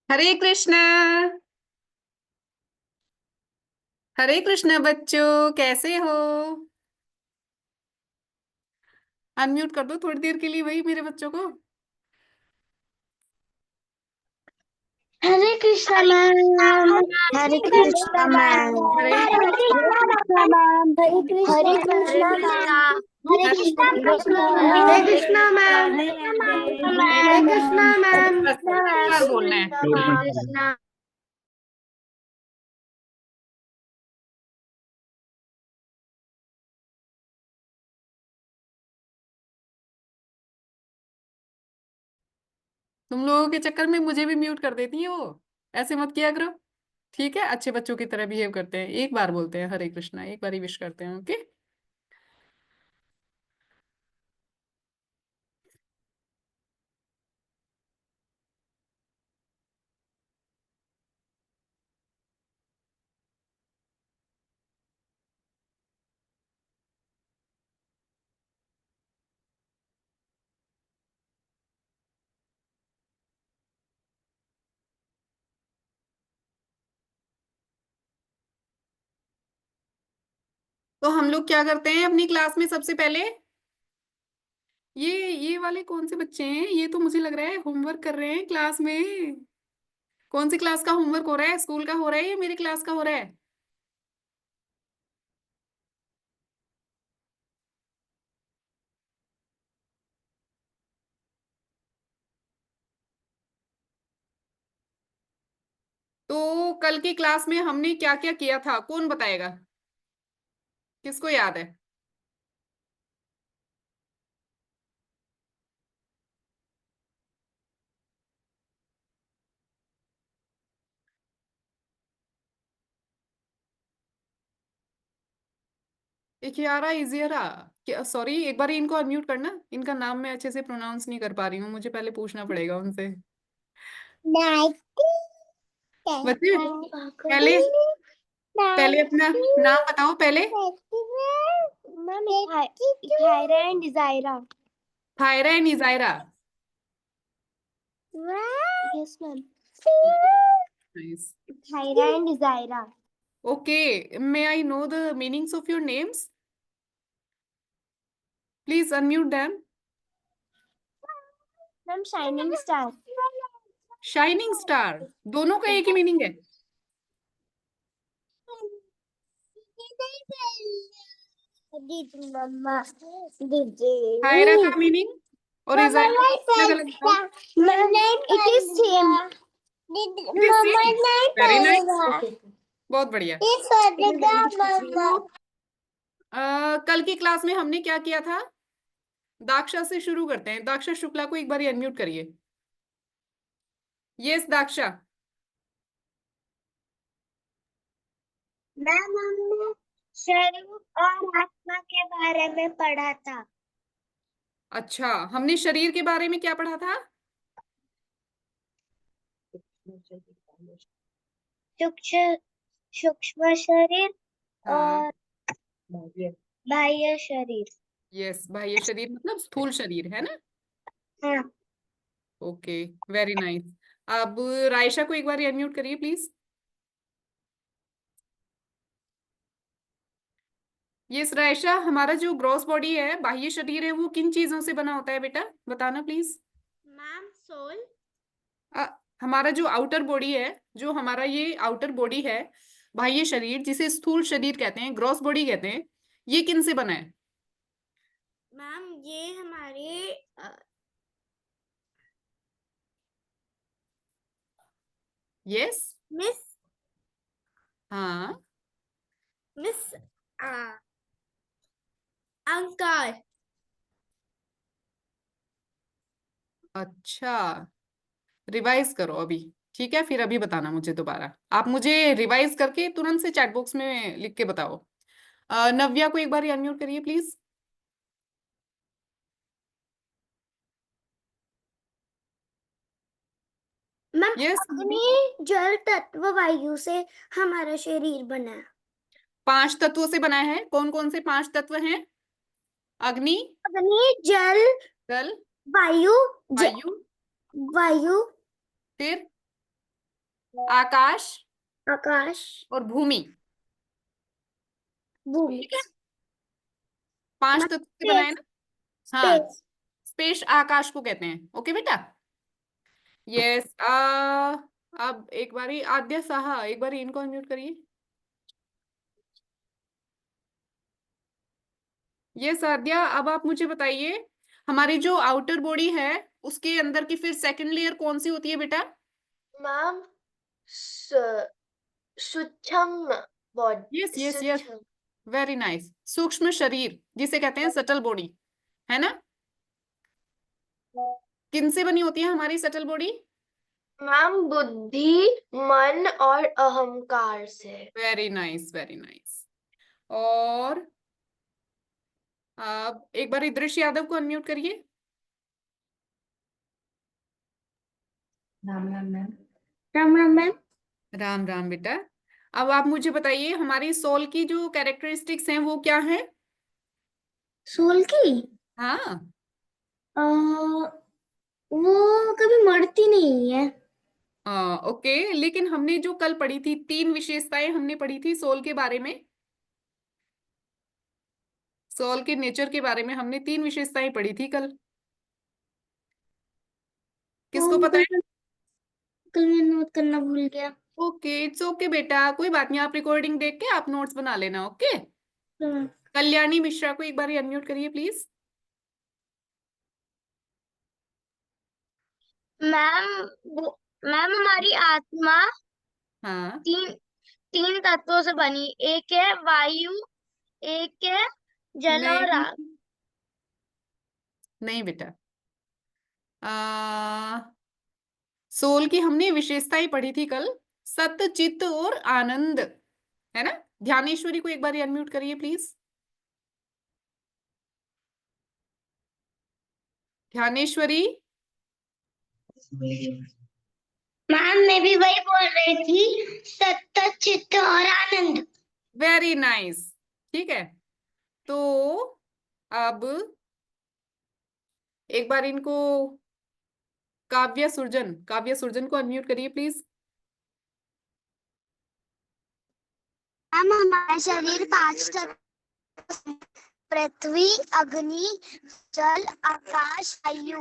हरे कृष्णा। हरे कृष्णा बच्चों, कैसे हो? अनम्यूट कर दो थोड़ी देर के लिए वही मेरे बच्चों को। हरे कृष्णा मैम। हरे कृष्णा मैम। हरे हरे कृष्णा मैम। हरे कृष्णा मैम। हरे हरे कृष्णा मैम। कृष्णा। हरे कृष्णा मैम। हरे कृष्णा मैम। बस एक बार बोलना है। हरे कृष्णा। तुम लोगों के चक्कर में मुझे भी म्यूट कर देती है वो। ऐसे मत किया करो। ठीक है, अच्छे बच्चों की तरह बिहेव करते हैं। एक बार बोलते हैं हरे कृष्णा, एक बार ही विश करते हैं। ओके। तो हम लोग क्या करते हैं अपनी क्लास में सबसे पहले? ये वाले कौन से बच्चे हैं? ये तो मुझे लग रहा है होमवर्क कर रहे हैं क्लास में। कौन सी क्लास का होमवर्क हो रहा है? स्कूल का हो रहा है या मेरी क्लास का हो रहा है? तो कल की क्लास में हमने क्या क्या किया था, कौन बताएगा? किसको याद है? इकियारा, इजियरा। क्या, सॉरी, एक बार इनको अनम्यूट करना। इनका नाम मैं अच्छे से प्रोनाउंस नहीं कर पा रही हूँ, मुझे पहले पूछना पड़ेगा उनसे। बच्चे, पहले पहले अपना नाम बताओ पहले। Ithaira and Dijaira. Thaira and Ijaira. Yes ma'am. Nice. Ithaira and Dijaira. Okay, may I know the meanings of your names? Please unmute them. Ma'am shining star. Shining star. दोनों का एक ही मीनिंग है? दीदी मम्मा। दीदी। थायरा का मीनिंग और मम्मा इजायरा का अलग अलग बताओ। It is same. दीदी इट इज मम्मा सेम। नहीं वेरी नाइस। पड़ेगा। बहुत बढ़िया। इस पड़ेगा मम्मा। कल की क्लास में हमने क्या किया था? दाक्षा से शुरू करते हैं। दाक्षा शुक्ला को एक बार अनम्यूट करिए। यस दाक्षा। मैम हमने शरीर और आत्मा के बारे में पढ़ा था। अच्छा, हमने शरीर के बारे में क्या पढ़ा था? सूक्ष्म सूक्ष्म शरीर हाँ। और बाह्य शरीर। यस, बाह्य शरीर मतलब स्थूल शरीर है ना? हाँ। Okay, very nice. अब रायशा को एक बार अनम्यूट करिए प्लीज। यस रायशा, हमारा जो ग्रॉस बॉडी है, बाह्य शरीर है, वो किन चीजों से बना होता है बेटा? बताना प्लीज। Ma'am soul. अ, हमारा जो आउटर बॉडी है, जो हमारा ये आउटर बॉडी है, बाह्य शरीर जिसे स्थूल शरीर कहते हैं, ग्रॉस बॉडी कहते हैं, ये किन से बना है? मैम ये हमारे यस। मिस हाँ। मिस अंकार। अच्छा, रिवाइज करो अभी। ठीक है, फिर अभी बताना मुझे दोबारा। आप मुझे रिवाइज करके तुरंत से चैट बॉक्स में लिख के बताओ। नव्या को एक बार अनम्यूट करिए प्लीज। Ma'am yes. अग्नि जल तत्व वायु से हमारा शरीर बना है। 5 तत्वों से बना है। कौन कौन से 5 तत्व हैं? अग्नि, अग्नि जल जल, वायु वायु, वायु फिर आकाश आकाश, और भूमि। भूमि, ठीक है, 5 तत्व से बनाए स्पेस, ना। हाँ, स्पेस। स्पेस आकाश को कहते हैं। ओके बेटा। यस। अब एक बारी आद्या साहा, एक बारी इनको अनम्यूट करिए। यस आद्या, अब आप मुझे बताइए, हमारी जो आउटर बॉडी है उसके अंदर की फिर सेकंड लेयर कौन सी होती है बेटा? मैम, सूक्ष्म बॉडी, यस यस यस, सूक्ष्म। Very nice. सूक्ष्म शरीर जिसे कहते हैं सटल बॉडी, है ना। किन से बनी होती है हमारी सटल बॉडी? मैम, बुद्धि, मन और अहंकार से। Very nice very nice. और आप एक बार दृश्य यादव को अनम्यूट करिए। राम राम मैम। राम राम मैम। राम राम बेटा। अब आप मुझे बताइए, हमारी सोल की जो कैरेक्टरिस्टिक्स हैं वो क्या है? सोल की, हाँ। वो कभी मरती नहीं है। ओके, लेकिन हमने जो कल पढ़ी थी 3 विशेषताएं हमने पढ़ी थी सोल के बारे में। सोल के नेचर के बारे में हमने 3 विशेषताएं पढ़ी थी कल। किसको कौन पता कौन है? कल मैं नोट करना भूल गया। ओके, इट्स ओके बेटा, कोई बात नहीं, आप रिकॉर्डिंग देख के आप नोट्स बना लेना। ओके। हाँ। कल्याणी मिश्रा को एक बार अनम्यूट करिए प्लीज। मैम, मैम हमारी आत्मा हाँ। तीन तीन तत्वों से बनी, एक है वायु, एक है जल और नहीं, आग। नहीं बेटा। सोल की हमने विशेषताएं पढ़ी थी कल, सत्य चित्त और आनंद, है ना। ध्यानेश्वरी को एक बार अनम्यूट करिए प्लीज। ध्यानेश्वरी। मैम, मैं भी वही बोल रही थी, सत्य, चित्त और आनंद। Very nice. ठीक है, तो अब एक बार इनको काव्य सुरजन को अनम्यूट करिए प्लीज। मैम, हमारा शरीर 5 तत्व, पृथ्वी, अग्नि, जल, आकाश, वायु।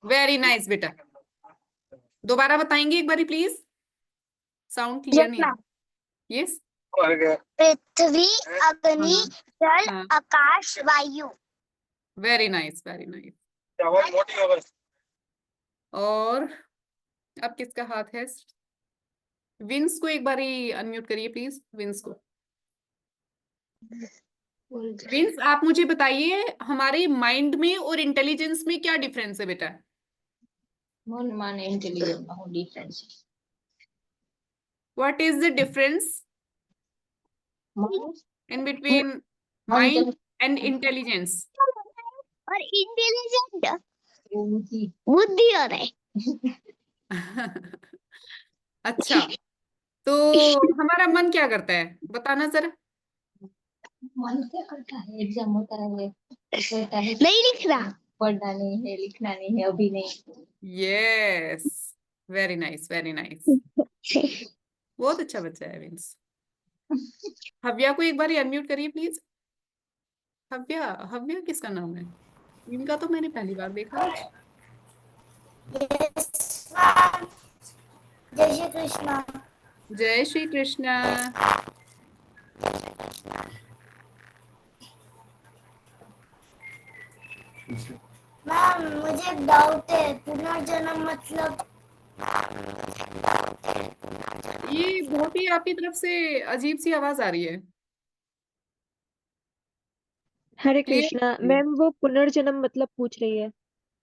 वेरी नाइस बेटा। दोबारा बताएंगे एक बारी प्लीज, साउंड क्लियर नहीं। यस। पृथ्वी, अग्नि, हाँ जल, हाँ, आकाश, वायु। Very nice very nice. और अब किसका हाथ है? विंस को एक बारी अनम्यूट करिए प्लीज, विंस को। विंस, आप मुझे बताइए, हमारे माइंड में और इंटेलिजेंस में क्या डिफरेंस है बेटा? मन माने इंटेलिजेंट हो difference. What is the difference in between mind and intelligence? और इंटेलिजेंट बुद्धि, बुद्धि और है। अच्छा, तो हमारा मन क्या करता है बताना जरा। मन क्या करता है? एग्जाम होता है, कहता है नहीं लिख रहा, पढ़ना नहीं है, लिखना नहीं है, अभी नहीं। Yes, very nice very nice. बहुत अच्छा बच्चा है विंस। हव्या को एक बार अनम्यूट करिए प्लीज। हव्या, हव्या किसका नाम है? इनका तो मैंने पहली बार देखा आज। जय श्री कृष्णा। जय श्री कृष्णा। मैम, मुझे एक डाउट है, पुनर्जन्म मतलब? ये बहुत ही आपकी तरफ से अजीब सी आवाज आ रही है। हरे कृष्णा क्लियर? मैम, वो पुनर्जन्म मतलब पूछ रही है।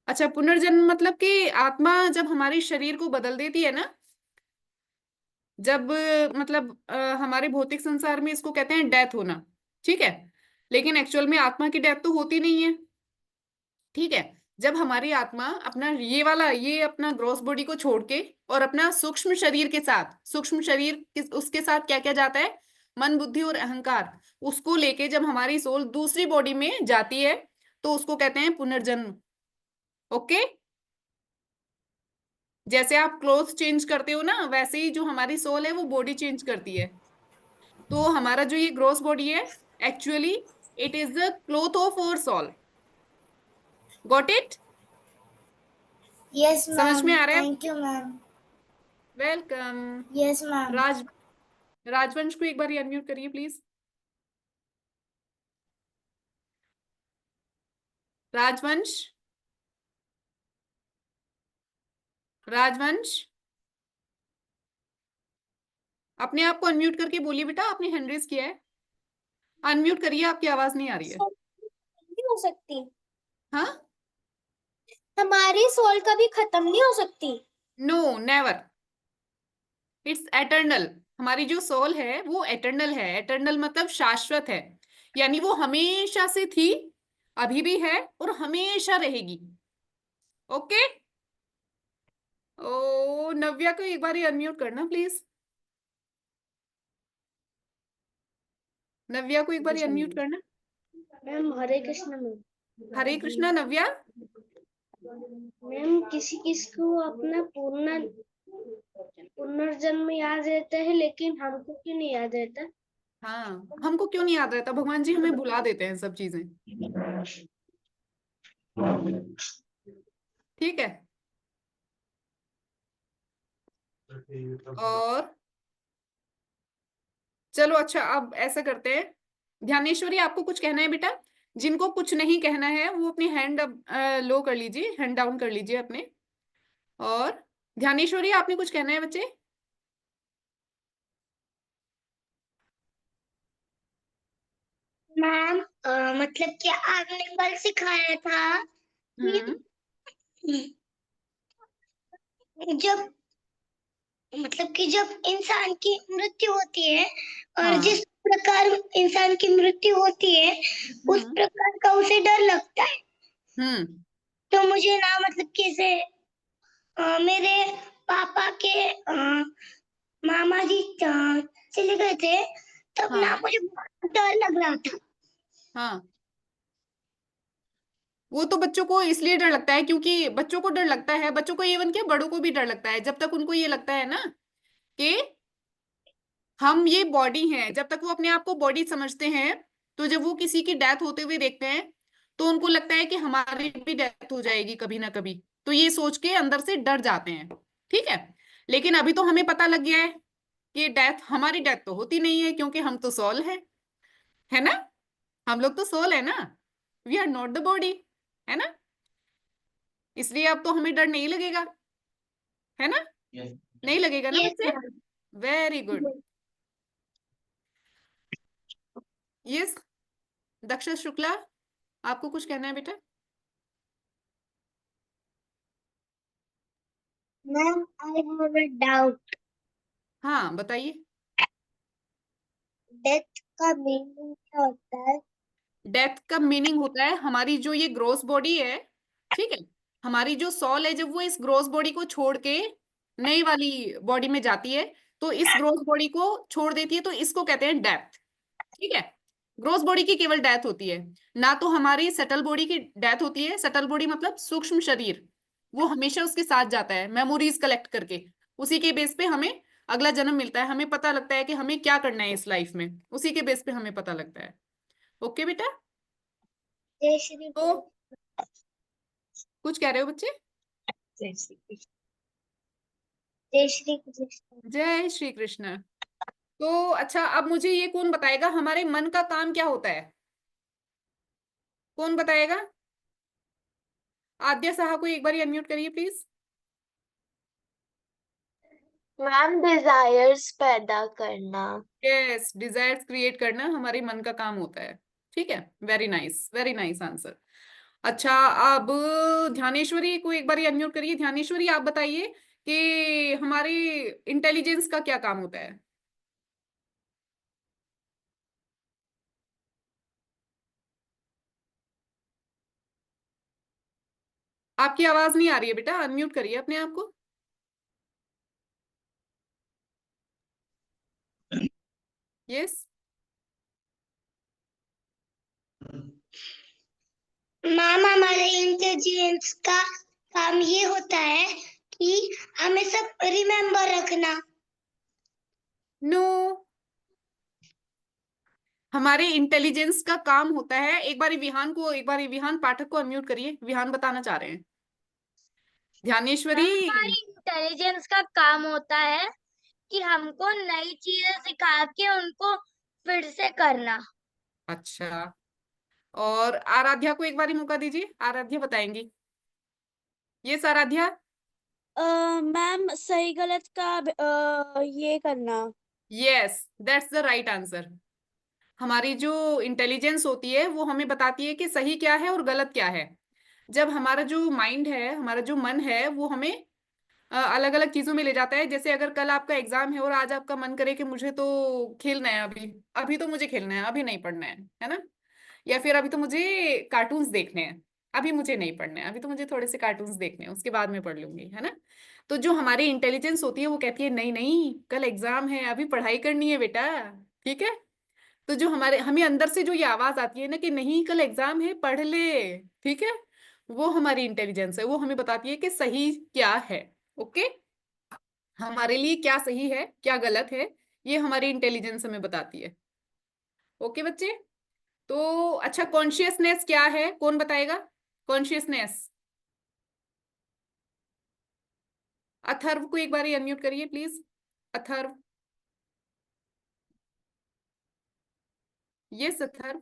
अच्छा, पुनर्जन्म मतलब कि आत्मा जब हमारे शरीर को बदल देती है ना, जब मतलब हमारे भौतिक संसार में इसको कहते हैं डेथ होना। ठीक है, लेकिन एक्चुअल में आत्मा की डेथ तो होती नहीं है। ठीक है, जब हमारी आत्मा अपना ये अपना ग्रॉस बॉडी को छोड़ के और अपना सूक्ष्म शरीर के साथ, सूक्ष्म शरीर उसके साथ क्या क्या जाता है, मन बुद्धि और अहंकार, उसको लेके जब हमारी सोल दूसरी बॉडी में जाती है तो उसको कहते हैं पुनर्जन्म। ओके, जैसे आप क्लोथ चेंज करते हो ना, वैसे ही जो हमारी सोल है वो बॉडी चेंज करती है। तो हमारा जो ये ग्रॉस बॉडी है, actually it is the cloth of our soul. Got it? Yes समझ में मैम, आ रहा है? Thank you ma'am. Welcome. Yes ma'am. Raj Rajvansh को एक बार अनम्यूट करिए प्लीज। राजवंश, राजवंश, अपने आप को अनम्यूट करके बोलिए बेटा, आपने हैंड रेज किया है। अनम्यूट करिए, आपकी आवाज नहीं आ रही है। नहीं हो सकती, हाँ? हमारी सोल कभी खत्म नहीं हो सकती। No, never. It's eternal. हमारी जो सोल है वो एटर्नल है। एटर्नल मतलब शाश्वत है, यानी वो हमेशा से थी, अभी भी है और हमेशा रहेगी। ओके? ओ नव्या को एक बार अनम्यूट करना प्लीज। नव्या को एक बार अनम्यूट करना। मैम हरे कृष्ण मैम। हरे कृष्णा नव्या। मैम किसी किसी को अपना पुनर्जन्म याद रहता है, लेकिन हमको क्यों नहीं याद रहता? हाँ, हमको क्यों नहीं याद रहता? भगवान जी हमें भुला देते हैं सब चीजें। ठीक है। और चलो अच्छा, अब ऐसा करते हैं, ध्यानेश्वरी आपको कुछ कहना है बेटा? जिनको कुछ नहीं कहना है वो अपनी हैंड अब लो कर लीजिए, हैंड डाउन कर लीजिए अपने। और ध्यानेश्वरी, आपने कुछ कहना है बच्चे? मैम मतलब कि आपने कल सिखाया था हम्म। कि जब मतलब कि जब इंसान की मृत्यु होती है और हाँ। जिस प्रकार इंसान की मृत्यु होती है उस हम्म। प्रकार का उसे डर लगता है। हम्म। तो मुझे ना मतलब कि जैसे मेरे पापा के मामा जी चले गए थे, तब ना हाँ। मुझे बहुत डर लग रहा था। हाँ, वो तो बच्चों को इसलिए डर लगता है क्योंकि बच्चों को डर लगता है, बच्चों को इवन क्या बड़ों को भी डर लगता है, जब तक उनको ये लगता है ना कि हम ये बॉडी हैं, जब तक वो अपने आप को बॉडी समझते हैं। तो जब वो किसी की डेथ होते हुए देखते हैं तो उनको लगता है कि हमारी भी डेथ हो जाएगी कभी ना कभी, तो ये सोच के अंदर से डर जाते हैं। ठीक है। लेकिन अभी तो हमें पता लग गया है कि डेथ, हमारी डेथ तो होती नहीं है क्योंकि हम तो सोल है ना? हम लोग तो सोल है ना, we are not the body, है ना? इसलिए अब तो हमें डर नहीं लगेगा, है ना? नहीं लगेगा ना यस बच्चे? मैम। Very good. यस। दक्ष शुक्ला, आपको कुछ कहना है बेटा? Ma'am I have a doubt. हाँ बताइए। डेथ का मीनिंग क्या होता है? डेथ का मीनिंग होता है, हमारी जो ये ग्रोस बॉडी है, ठीक है, हमारी जो सॉल है, जब वो इस ग्रोस बॉडी को छोड़ के नई वाली बॉडी में जाती है, तो इस ग्रोस बॉडी को छोड़ देती है, तो इसको कहते हैं डेथ। ठीक है। ग्रोस बॉडी की केवल डेथ होती है, ना तो हमारी सटल बॉडी की डेथ होती है। सटल बॉडी मतलब सूक्ष्म शरीर, वो हमेशा उसके साथ जाता है मेमोरीज कलेक्ट करके। उसी के बेस पे हमें अगला जन्म मिलता है, हमें पता लगता है कि हमें क्या करना है इस लाइफ में, उसी के बेस पे हमें पता लगता है। ओके बेटा? जय श्री तो कुछ कह रहे हो बच्चे? जय श्री कृष्ण। जय श्री कृष्ण। जय श्री कृष्ण। तो अच्छा, अब मुझे ये कौन बताएगा, हमारे मन का काम क्या होता है? कौन बताएगा? आद्या साहा को एक बार अनम्यूट करिए प्लीज। मैम डिजायर्स पैदा करना। यस, डिजायर्स क्रिएट करना हमारे मन का काम होता है। ठीक है। Very nice answer. अच्छा, अब ध्यानेश्वरी को एक बार अनम्यूट करिए। ध्यानेश्वरी, आप बताइए कि हमारे इंटेलिजेंस का क्या काम होता है? आपकी आवाज नहीं आ रही है बेटा, अनम्यूट करिए अपने आप को। यस। मैम हमारे इंटेलिजेंस का काम ये होता है कि हमें सब रिमेम्बर रखना। नो, हमारे इंटेलिजेंस का काम होता है, एक बार विहान पाठक को अनम्यूट करिए, विहान बताना चाह रहे हैं। ध्यानेश्वरी। मैम हमारी इंटेलिजेंस का काम होता है कि हमको नई चीजें सिखा के उनको फिर से करना। अच्छा, और आराध्या को एक बार मौका दीजिए, आराध्या बताएंगी। यस आराध्या। मैम सही गलत का ये करना। Yes, that's the right answer. हमारी जो इंटेलिजेंस होती है वो हमें बताती है कि सही क्या है और गलत क्या है। जब हमारा जो माइंड है, हमारा जो मन है, वो हमें अलग अलग चीजों में ले जाता है। जैसे अगर कल आपका एग्जाम है और आज आपका मन करे कि मुझे तो खेलना है, अभी अभी तो मुझे खेलना है, अभी नहीं पढ़ना है ना। या फिर अभी तो मुझे कार्टून्स देखने हैं, अभी मुझे नहीं पढ़ना है, अभी तो मुझे थोड़े से कार्टून्स देखने हैं, उसके बाद में पढ़ लूंगी, है ना। तो जो हमारी इंटेलिजेंस होती है वो कहती है नहीं नहीं, कल एग्जाम है, अभी पढ़ाई करनी है बेटा। ठीक है। तो जो हमें अंदर से जो ये आवाज आती है ना कि नहीं कल एग्जाम है, पढ़ ले। ठीक है। वो हमारी इंटेलिजेंस है, वो हमें बताती है कि सही क्या है। ओके। हमारे लिए क्या सही है क्या गलत है, ये हमारी इंटेलिजेंस हमें बताती है। ओके बच्चे। तो अच्छा, कॉन्शियसनेस क्या है, कौन बताएगा? कॉन्शियसनेस। अथर्व को एक बार अनम्यूट करिए please. Atharva. Yes Atharva.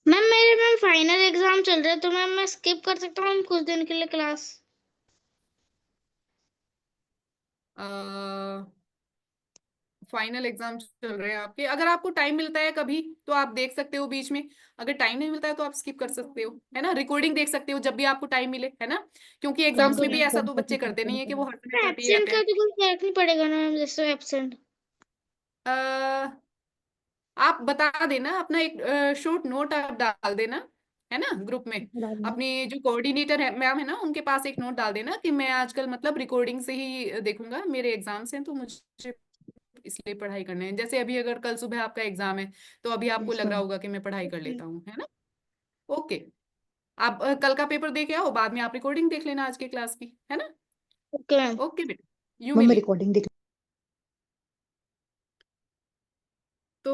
Ma'am final exam चल रहा है तो मैम मैं स्किप कर सकता हूँ कुछ दिन के लिए क्लास। फाइनल एग्जाम चल रहे हैं आपके, अगर आपको टाइम मिलता है कभी तो आप देख सकते हो बीच में। अगर टाइम नहीं मिलता है तो आप स्किप कर सकते हो, है ना। रिकॉर्डिंग देख सकते हो जब भी आपको टाइम मिले, है ना। क्योंकि एग्जाम्स में भी ऐसा तो बच्चे करते नहीं है कि वो हर समय पढ़ते ही एब्सेंट रहते का हैं। तो कोई फर्क नहीं पड़ेगा ना मैम, जैसे एब्सेंट। अह, आप बता देना अपना, एक शॉर्ट नोट आप डाल देना, है ना, ग्रुप में। अपनी जो कोऑर्डिनेटर है मैम है ना, उनके पास एक नोट डाल देना कि मैं आजकल मतलब रिकॉर्डिंग से ही देखूंगा, मेरे एग्जाम्स हैं तो मुझे इसलिए पढ़ाई करने हैं। जैसे अभी अगर कल सुबह आपका एग्जाम है तो अभी आपको लग रहा होगा कि मैं पढ़ाई कर लेता हूँ, है ना। ओके। आप कल का पेपर दे के आओ, बाद में आप रिकॉर्डिंग देख लेना आज की क्लास की, है ना। Okay ma'am. ओके बेटा, यू मम्मा मिली। रिकॉर्डिंग देख। तो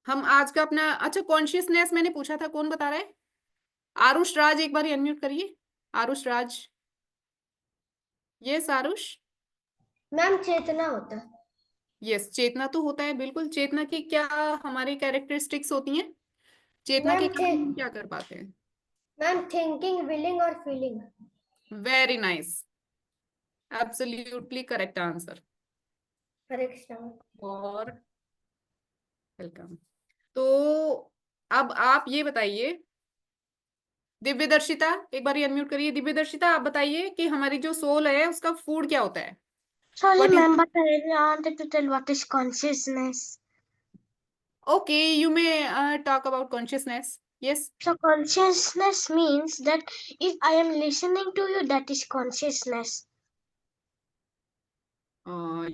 हम आज का अपना, अच्छा कॉन्शियसनेस मैंने पूछा था, कौन बता रहा है? आरुष राज एक बार अनम्यूट करिए। आरुष राज। यस आरुष। मैम चेतना होता है। यस, चेतना तो होता है, बिल्कुल। चेतना की क्या हमारी कैरेक्टरिस्टिक्स होती हैं? चेतना के मैम थे कारण हम क्या कर पाते हैं? मैम थिंकिंग, विलिंग और feeling. Very nice, absolutely correct answer. Hare Krishna. और वेलकम। तो अब आप ये बताइए, दिव्यदर्शिता एक बार अनम्यूट करिए। दिव्यदर्शिता आप बताइए कि हमारी जो सोल है उसका फूड क्या होता है? Sorry what is ma'am, the, but I wanted to tell what is consciousness. Okay you may talk about consciousness. Yes. So consciousness means that if I am listening to you, that is consciousness.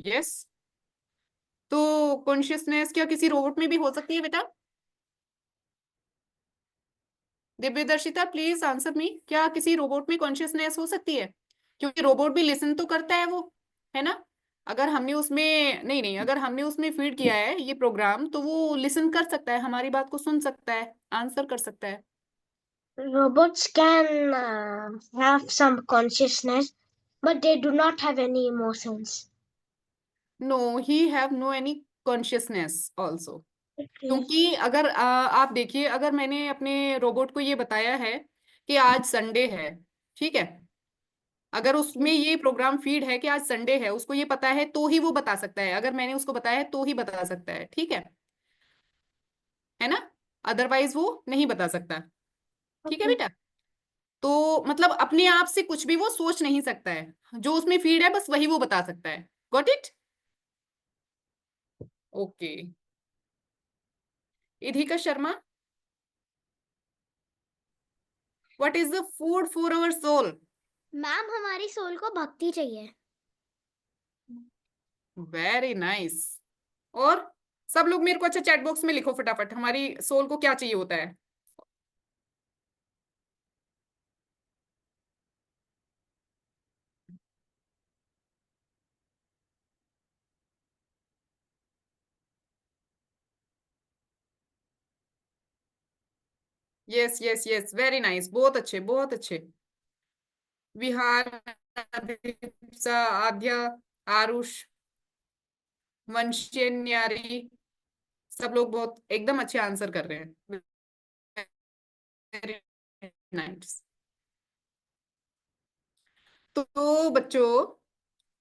Yes. तो consciousness क्या किसी robot में भी हो सकती है बेटा? दिव्यदर्शिता please answer me, क्या किसी रोबोट में कॉन्शियसनेस हो सकती है? क्योंकि रोबोट भी लिसन तो करता है वो, है ना। अगर हमने उसमें, नहीं नहीं, अगर हमने उसमें फीड किया है ये प्रोग्राम तो वो लिसन कर सकता है, हमारी बात को सुन सकता है, आंसर कर सकता है। Robots can have some consciousness, but they do not have any emotions. No, he have no any consciousness also. Okay. क्योंकि अगर आप देखिए, अगर मैंने अपने रोबोट को ये बताया है कि आज संडे है, ठीक है, अगर उसमें ये प्रोग्राम फीड है कि आज संडे है, उसको ये पता है तो ही वो बता सकता है, अगर मैंने उसको बताया है तो ही बता सकता है, ठीक है ना। अदरवाइज वो नहीं बता सकता। ठीक है Okay. बेटा। तो मतलब अपने आप से कुछ भी वो सोच नहीं सकता है, जो उसमें फीड है बस वही वो बता सकता है। Got it? Okay. Idhika Sharma, what is the food for our soul? Ma'am हमारी सोल को भक्ति चाहिए। Very nice. और सब लोग मेरे को अच्छा चैट बॉक्स में लिखो फटाफट, हमारी सोल को क्या चाहिए होता है? Yes yes yes, very nice, बहुत अच्छे बहुत अच्छे। विहार, अभिप्सा, आद्या, आरुष, वंश्य न्यारी, सब लोग बहुत एकदम अच्छे आंसर कर रहे हैं। Very nice. तो बच्चों,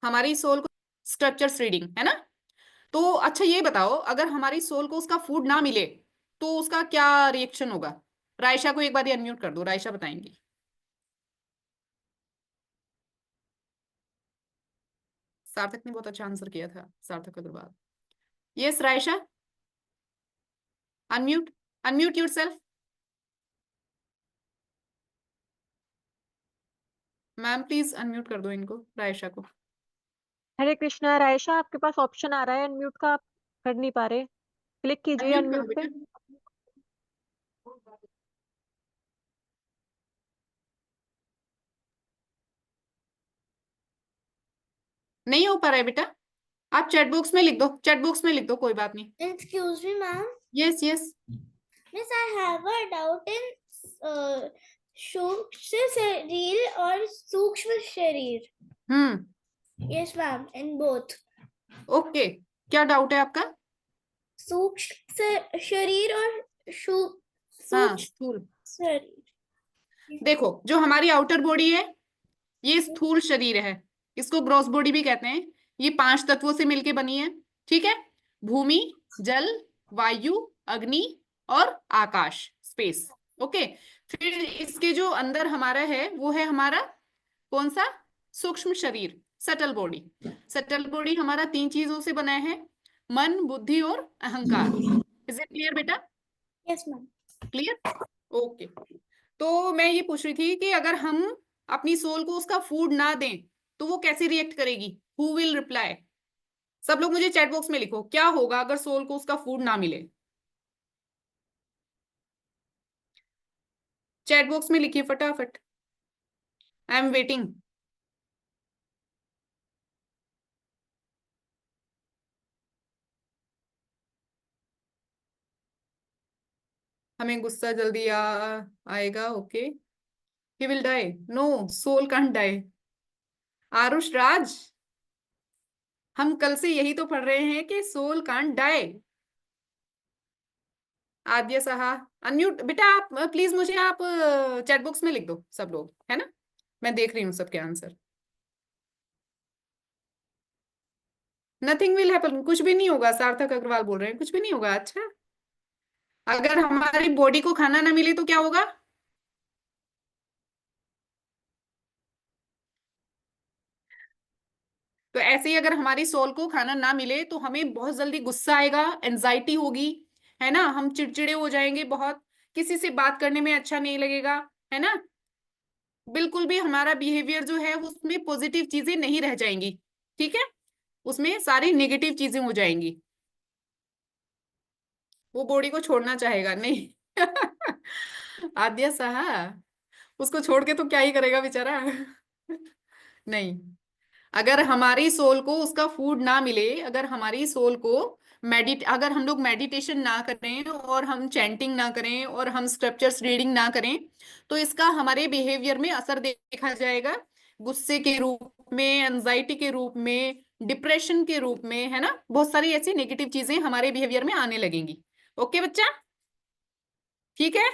हमारी सोल को स्ट्रक्चर्स रीडिंग है ना। तो अच्छा ये बताओ, अगर हमारी सोल को उसका फूड ना मिले तो उसका क्या रिएक्शन होगा? रायशा को एक बार अनम्यूट कर दो, रायशा बताएंगी। सार्थक ने बहुत अच्छा आंसर किया था, Sarthak Agarwal. Yes Raisha, unmute, unmute yourself. Ma'am please unmute कर दो इनको, रायशा को। हरे कृष्णा रायशा, आपके पास ऑप्शन आ रहा है अनम्यूट का, आप कर नहीं पा रहे। क्लिक कीजिए अनम्यूट करो अनम्यूट पे। बेटा। नहीं हो पा रहा है बेटा, आप चैट बॉक्स में लिख दो, चैट बॉक्स में लिख दो, कोई बात नहीं। Excuse me, ma'am. Yes yes. Miss, I have a doubt in सूक्ष्म शरीर और सूक्ष्म शरीर. Yes, ma'am. In both. Okay, क्या डाउट है आपका? सूक्ष्म शरीर और हाँ, सूक्ष्म स्थूल। शरीर. देखो, जो हमारी आउटर बॉडी है ये स्थूल शरीर है, इसको ग्रॉस बॉडी भी कहते हैं। ये 5 तत्वों से मिलके बनी है, ठीक है। भूमि, जल, वायु, अग्नि और आकाश, स्पेस। ओके। फिर इसके जो अंदर हमारा है वो है हमारा कौन सा? सूक्ष्म शरीर, सटल बॉडी। सटल बॉडी हमारा 3 चीजों से बना है, मन, बुद्धि और अहंकार। इज इट क्लियर बेटा? Yes, ma'am. Clear, okay. तो मैं ये पूछ रही थी कि अगर हम अपनी सोल को उसका फूड ना दें तो वो कैसे रिएक्ट करेगी? Who will reply? सब लोग मुझे चैट बॉक्स में लिखो, क्या होगा अगर सोल को उसका फूड ना मिले? चैट बॉक्स में लिखिए फटाफट, आई एम वेटिंग। हमें गुस्सा जल्दी आएगा, okay. He will die, no, soul can't die. Aarush Raj, हम कल से यही तो पढ़ रहे हैं कि सोल कांट डाई। आद्य सहा, अनम्यूट बेटा, आप प्लीज मुझे आप चैट बॉक्स में लिख दो सब लोग, है ना। मैं देख रही हूँ सबके आंसर। नथिंग विल हैपन, कुछ भी नहीं होगा, सार्थक अग्रवाल बोल रहे हैं कुछ भी नहीं होगा। अच्छा, अगर हमारी बॉडी को खाना ना मिले तो क्या होगा? तो ऐसे ही अगर हमारी सोल को खाना ना मिले तो हमें बहुत जल्दी गुस्सा आएगा, एंजाइटी होगी, है ना। हम चिड़चिड़े हो जाएंगे बहुत, किसी से बात करने में अच्छा नहीं लगेगा, है ना। बिल्कुल भी हमारा बिहेवियर जो है उसमें पॉजिटिव चीजें नहीं रह जाएंगी, ठीक है, उसमें सारी नेगेटिव चीजें हो जाएंगी। वो बॉडी को छोड़ना चाहेगा नहीं। आद्या साहा, उसको छोड़ के तो क्या ही करेगा बेचारा। नहीं, अगर हमारी सोल को उसका फूड ना मिले, अगर हमारी सोल को अगर हम लोग मेडिटेशन ना करें और हम चैंटिंग ना करें और हम स्क्रिप्चर्स रीडिंग ना करें तो इसका हमारे बिहेवियर में असर देखा जाएगा, गुस्से के रूप में, एंजाइटी के रूप में, डिप्रेशन के रूप में, है ना। बहुत सारी ऐसी नेगेटिव चीजें हमारे बिहेवियर में आने लगेंगी। ओके बच्चा, ठीक है।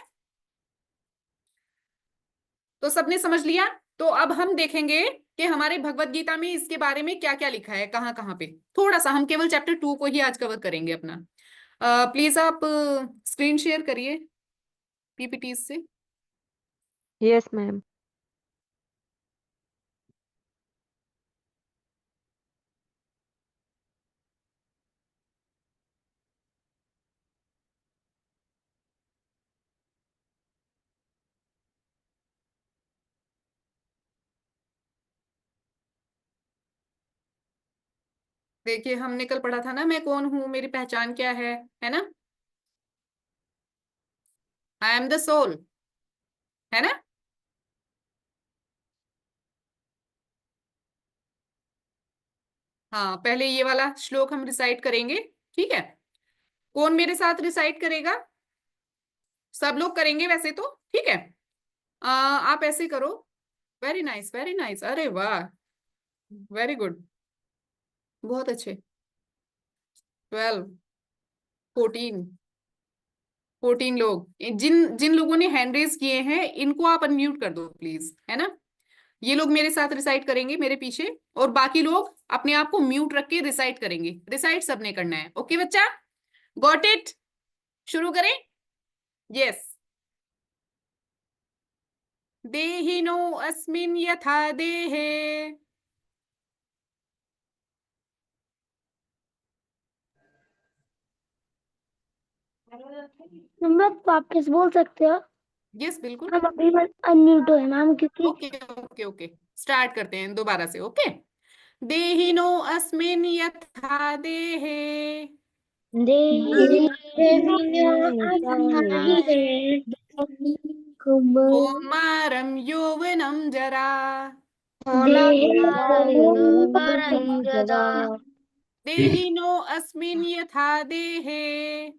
तो सबने समझ लिया। तो अब हम देखेंगे कि हमारे भगवत गीता में इसके बारे में क्या क्या लिखा है, कहाँ कहाँ पे। थोड़ा सा हम केवल चैप्टर 2 को ही आज कवर करेंगे अपना। प्लीज आप स्क्रीन शेयर करिए पीपीटी से। Yes ma'am. देखिए, हमने कल पढ़ा था ना, मैं कौन हूं, मेरी पहचान क्या है ना। आई एम द सोल, है ना। हाँ, पहले ये वाला श्लोक हम रिसाइट करेंगे, ठीक है। कौन मेरे साथ रिसाइट करेगा? सब लोग करेंगे वैसे तो, ठीक है। आप ऐसे करो। वेरी नाइस, वेरी नाइस, अरे वाह, वेरी गुड, बहुत अच्छे। 12, 14, 14 लोग। जिन जिन लोगों ने हैंड रेज किए हैं इनको आप अनम्यूट कर दो प्लीज, है ना। ये लोग मेरे साथ रिसाइट करेंगे मेरे पीछे, और बाकी लोग अपने आप को म्यूट रख के रिसाइट करेंगे। रिसाइट सबने करना है, ओके बच्चा, गॉट इट। शुरू करें। यस। देहिनो अस्मिन् यथा देहे। मैं वापस बोल सकते हो? यस बिल्कुल। हम अभी अनम्यूट हुए मैम, क्योंकि ओके ओके ओके, स्टार्ट करते हैं दोबारा से, ओके। देहिनो अस्मिन् यथा देहे। कौमारं यौवनं जरा। देहिनो अस्मिन् यथा देहे।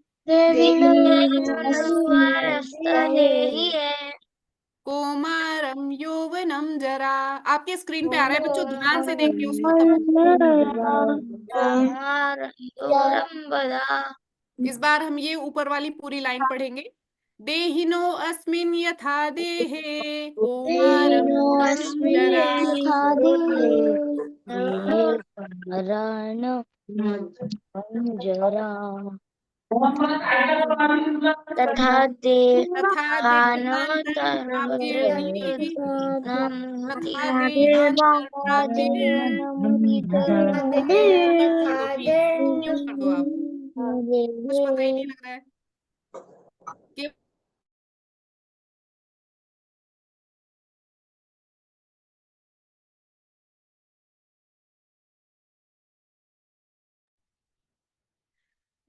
कौमारं यौवनं जरा। आपके स्क्रीन पे आ रहा है बच्चों, ध्यान से देखिए उसको तब। इस बार हम ये ऊपर वाली पूरी लाइन पढ़ेंगे। देहिनो अस्मिन् यथा देहे कौमारं यौवनं जरा। तथा तथा देहान्तरप्राप्तिर्धीः। तथा देहान्तरप्राप्तिर्। म्यूट कर दो प्लीज, म्यूट कर दो आप, कुछ पता ही नहीं लग रहा है कि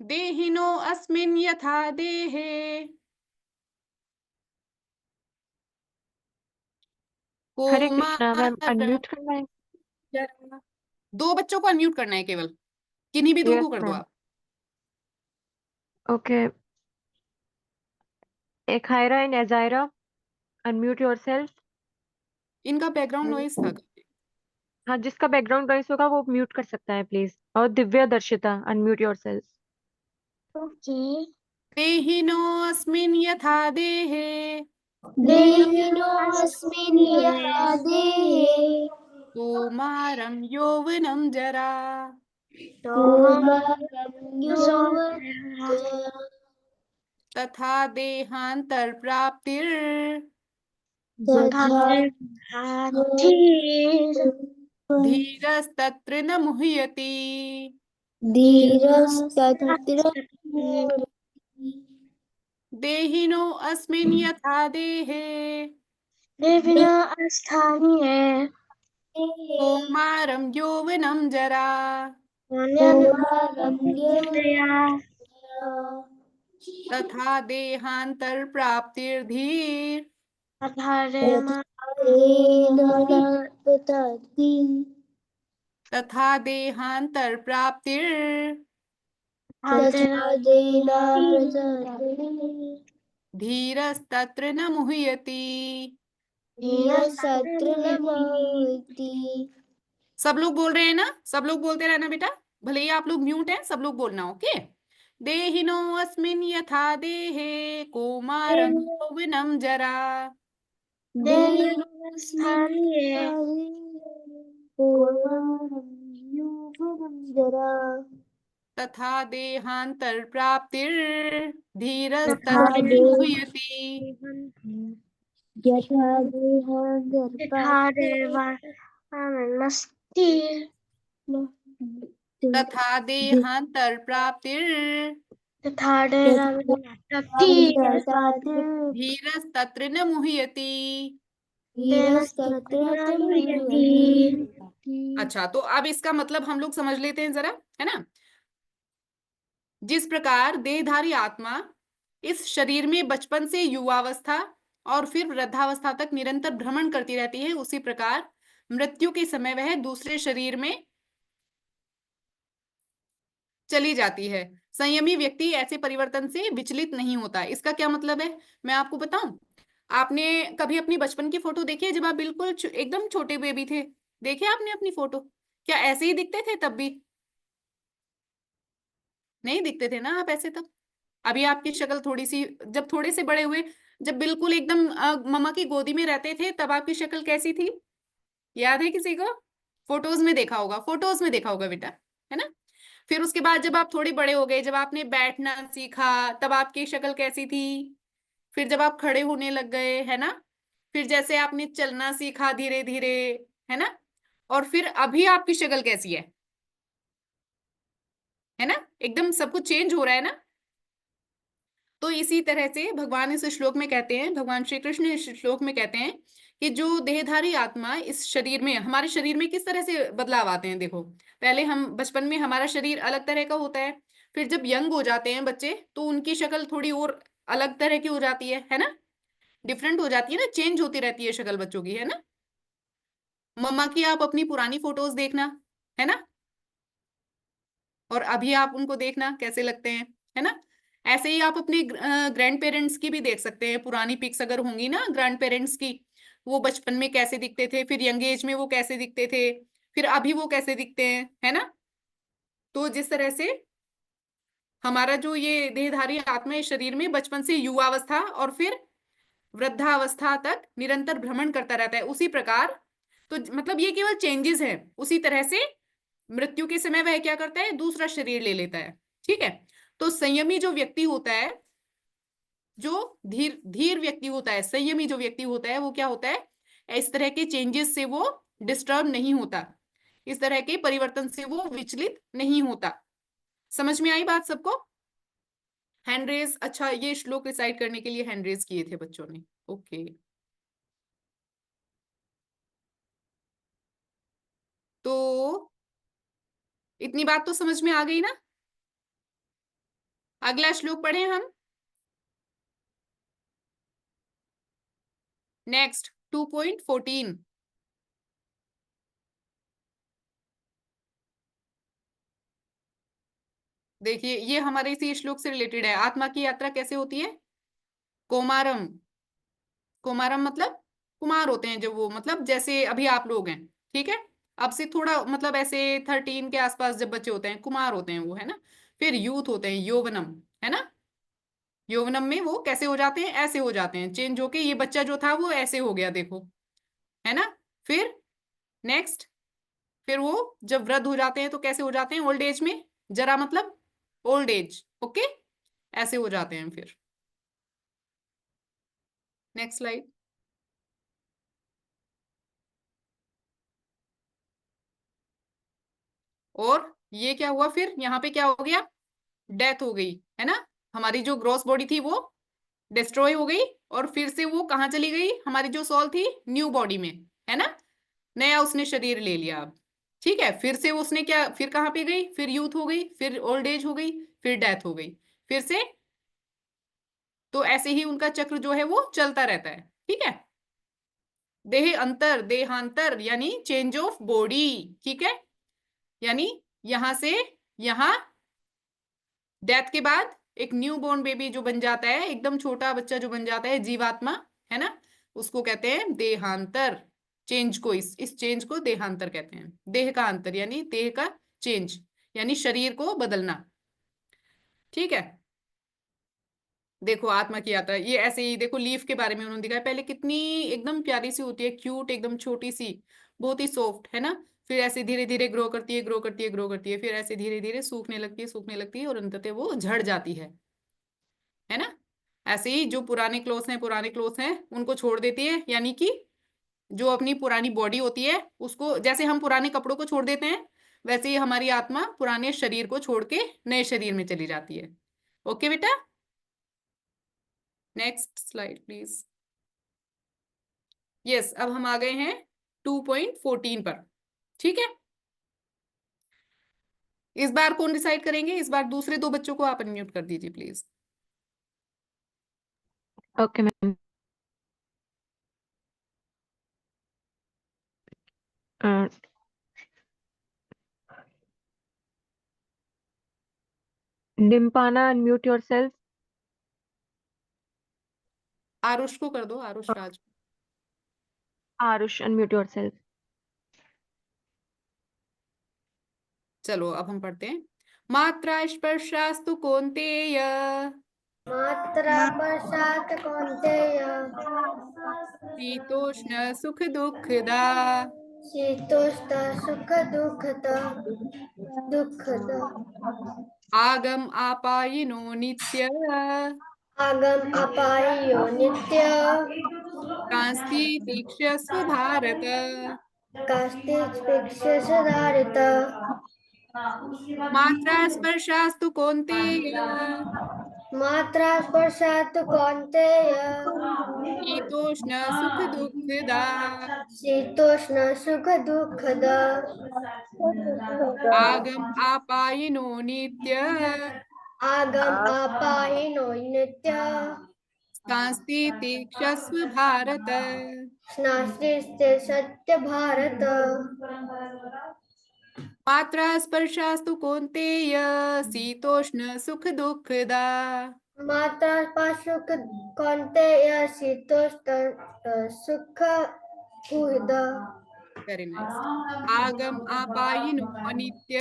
देहिनो अस्मिन् यथा देहे। हरे कृष्णा मैम, कौमारं अनम्यूट करना है। जरा। 2 बच्चों को अनम्यूट करना है केवल, किन्हीं भी 2 यस को कर दो मैम। आप। Okay, Ekhaira and Azaira, unmute yourself. इनका बैकग्राउंड नॉइस था। हाँ, जिसका बैकग्राउंड नॉइस होगा वो म्यूट कर सकता है प्लीज। और दिव्या दर्शिता, अनम्यूट योरसेल्फ। देहिनो अस्मिन् यथा देहे। कौमारं यौवनं जरा। तथा देहान्तरप्राप्तिर्। धीरस्तत्र न मुह्यति। देहिनो अस्मिन् यथा देहे। कौमारं यौवनं जरा। तथा देहान्तरप्राप्तिर्धीर्। तथा देहान्तरप्राप्तिर्। धीरस्तत्र न मुह्यति। सब लोग बोल रहे हैं ना, सब लोग बोलते रहना बेटा, भले ही आप लोग म्यूट हैं, सब लोग बोलना, ओके। देहिनो अस्मिन् यथा देहे कौमारं यौवनं जरा। तथा देहान्तरप्राप्तिर्। धीरस्तत्र न मुह्यति। तथा देहान्तरप्राप्तिर्। धीरस्तत्र न मुह्यति। अच्छा, तो अब इसका मतलब हम लोग समझ लेते हैं जरा, है ना। जिस प्रकार देहधारी आत्मा इस शरीर में बचपन से युवावस्था और फिर वृद्धावस्था तक निरंतर भ्रमण करती रहती है, उसी प्रकार मृत्यु के समय वह दूसरे शरीर में चली जाती है। संयमी व्यक्ति ऐसे परिवर्तन से विचलित नहीं होता। इसका क्या मतलब है, मैं आपको बताऊं। आपने कभी अपनी बचपन की फोटो देखी है, जब आप बिल्कुल एकदम छोटे बेबी थे? देखे आपने अपनी फोटो? क्या ऐसे ही दिखते थे तब भी? नहीं दिखते थे ना आप ऐसे तब। अभी आपकी शक्ल थोड़ी सी, जब थोड़े से बड़े हुए, जब बिल्कुल एकदम मम्मा की गोदी में रहते थे, तब आपकी शक्ल कैसी थी? याद है किसी को? फोटोज में देखा होगा, फोटोज में देखा होगा बेटा, है ना। फिर उसके बाद जब आप थोड़े बड़े हो गए, जब आपने बैठना सीखा, तब आपकी शक्ल कैसी थी? फिर जब आप खड़े होने लग गए, है ना, फिर जैसे आपने चलना सीखा धीरे धीरे, है ना, और फिर अभी आपकी शक्ल कैसी है ना, एकदम सब कुछ चेंज हो रहा है ना। तो इसी तरह से भगवान इस श्लोक में कहते हैं, भगवान श्री कृष्ण इस श्लोक में कहते हैं कि जो देहधारी आत्मा इस शरीर में, हमारे शरीर में किस तरह से बदलाव आते हैं। देखो, पहले हम बचपन में हमारा शरीर अलग तरह का होता है, फिर जब यंग हो जाते हैं बच्चे, तो उनकी शक्ल थोड़ी और अलग तरह की हो जाती है ना, डिफरेंट हो जाती है ना, चेंज होती रहती है शक्ल बच्चों की, है ना। मम्मा की आप अपनी पुरानी फोटोज देखना, है ना, और अभी आप उनको देखना कैसे लगते हैं, है ना। ऐसे ही आप अपने ग्रैंड पेरेंट्स की भी देख सकते हैं, पुरानी पिक्स अगर होंगी ना ग्रैंड पेरेंट्स की, वो बचपन में कैसे दिखते थे, फिर यंग एज में वो कैसे दिखते थे, फिर अभी वो कैसे दिखते हैं, है ना। तो जिस तरह से हमारा जो ये देहधारी आत्मा इस शरीर में बचपन से युवावस्था और फिर वृद्धावस्था तक निरंतर भ्रमण करता रहता है, उसी प्रकार, तो मतलब ये केवल चेंजेस है, उसी तरह से मृत्यु के समय वह क्या करता है, दूसरा शरीर ले लेता है। ठीक है। तो संयमी जो व्यक्ति होता है, जो धीर धीर व्यक्ति होता है, संयमी जो व्यक्ति होता है, वो क्या होता है, इस तरह के चेंजेस से वो डिस्टर्ब नहीं होता, इस तरह के परिवर्तन से वो विचलित नहीं होता। समझ में आई बात सबको? हैंड रेज, अच्छा, ये श्लोक रिसाइट करने के लिए हैंड रेज किए थे बच्चों ने। ओके, तो इतनी बात तो समझ में आ गई ना। अगला श्लोक पढ़े हम, नेक्स्ट 2.14। देखिए, ये हमारे इसी श्लोक से रिलेटेड है। आत्मा की यात्रा कैसे होती है? कोमारम, कोमारम मतलब कुमार होते हैं जब वो, मतलब जैसे अभी आप लोग हैं, ठीक है, अब से थोड़ा मतलब ऐसे 13 के आसपास जब बच्चे होते हैं, कुमार होते हैं वो, है ना। फिर यूथ होते हैं, यौवनम, है ना। यौवनम में वो कैसे हो जाते हैं, ऐसे हो जाते हैं, चेंज होके ये बच्चा जो था वो ऐसे हो गया, देखो, है ना। फिर नेक्स्ट, फिर वो जब वृद्ध हो जाते हैं तो कैसे हो जाते हैं, ओल्ड एज में, जरा मतलब ओल्ड एज, ओके, ऐसे हो जाते हैं फिर। Next slide. और ये क्या हुआ, फिर यहाँ पे क्या हो गया, डेथ हो गई, है ना। हमारी जो ग्रॉस बॉडी थी वो डिस्ट्रॉय हो गई, और फिर से वो कहाँ चली गई, हमारी जो सोल थी न्यू बॉडी में, है ना, नया उसने शरीर ले लिया अब। ठीक है, फिर से उसने क्या, फिर कहाँ पे गई, फिर यूथ हो गई, फिर ओल्ड एज हो गई, फिर डेथ हो गई, फिर से। तो ऐसे ही उनका चक्र जो है वो चलता रहता है। ठीक है, देह अंतर, देहांतर यानी चेंज ऑफ बॉडी। ठीक है, यानी यहां से यहां, डेथ के बाद एक न्यू बोर्न बेबी जो बन जाता है, एकदम छोटा बच्चा जो बन जाता है, जीवात्मा, है ना, उसको कहते हैं देहांतर। चेंज को, इस चेंज को देहांतर कहते हैं। देह का अंतर यानी देह का चेंज, यानी शरीर को बदलना। ठीक है, देखो आत्मा की यात्रा ये ऐसे ही, देखो लीफ के बारे में उन्होंने दिखाया, पहले कितनी एकदम प्यारी सी होती है, क्यूट, एकदम छोटी सी, बहुत ही सॉफ्ट, है ना। फिर ऐसे धीरे धीरे ग्रो करती है, ग्रो करती है, ग्रो करती है, फिर ऐसे धीरे धीरे सूखने लगती है, सूखने लगती है, और अंततः वो झड़ जाती है ना। ऐसे ही जो पुराने क्लोथ्स हैं, पुराने क्लोथ्स हैं उनको छोड़ देती है, यानी कि जो अपनी पुरानी बॉडी होती है उसको, जैसे हम पुराने कपड़ों को छोड़ देते हैं, वैसे ही हमारी आत्मा पुराने शरीर को छोड़ के नए शरीर में चली जाती है। ओके बेटा, नेक्स्ट स्लाइड प्लीज। यस, अब हम आ गए हैं 2.14 पर। ठीक है, इस बार कौन डिसाइड करेंगे, इस बार दूसरे दो बच्चों को आप अनम्यूट कर दीजिए please. Okay ma'am. Dimpana, unmute yourself. Aarush को कर दो, आरुष राज। Arush, unmute yourself. चलो अब हम पढ़ते हैं। मात्रा स्पर्शास्तु कौन्तेय मात्रा पश्चात कौन्तेय शीतोष्ण सुख दुःखदा शीतोष्ण सुख दुःखद आगम आपायिनो नित्य आगम अपायो नित्य कांस्ति तीक्षस्व भारत। कास्तिक सुधारित मात्रा स्पर्शास्तु कौन्तेय मात्रा स्पर्शात कौन्तेय शीतोष्ण सुख दुःखदा शीतोष्ण सुख दुःखद आगम आपायिनो नित्य आगम अपाहिनो नित्य कांस्ति तीक्षस्व भारत। स्नास्ति सत्य भारत मात्रा स्पर्शास्तु कौन्तेय शीतोष्ण सुख दुःखदा मात्रा स्पर्शुक कौन्तेय शीतोष्ण सुख उद वेरी नाइस। आगम आपायिनो नित्य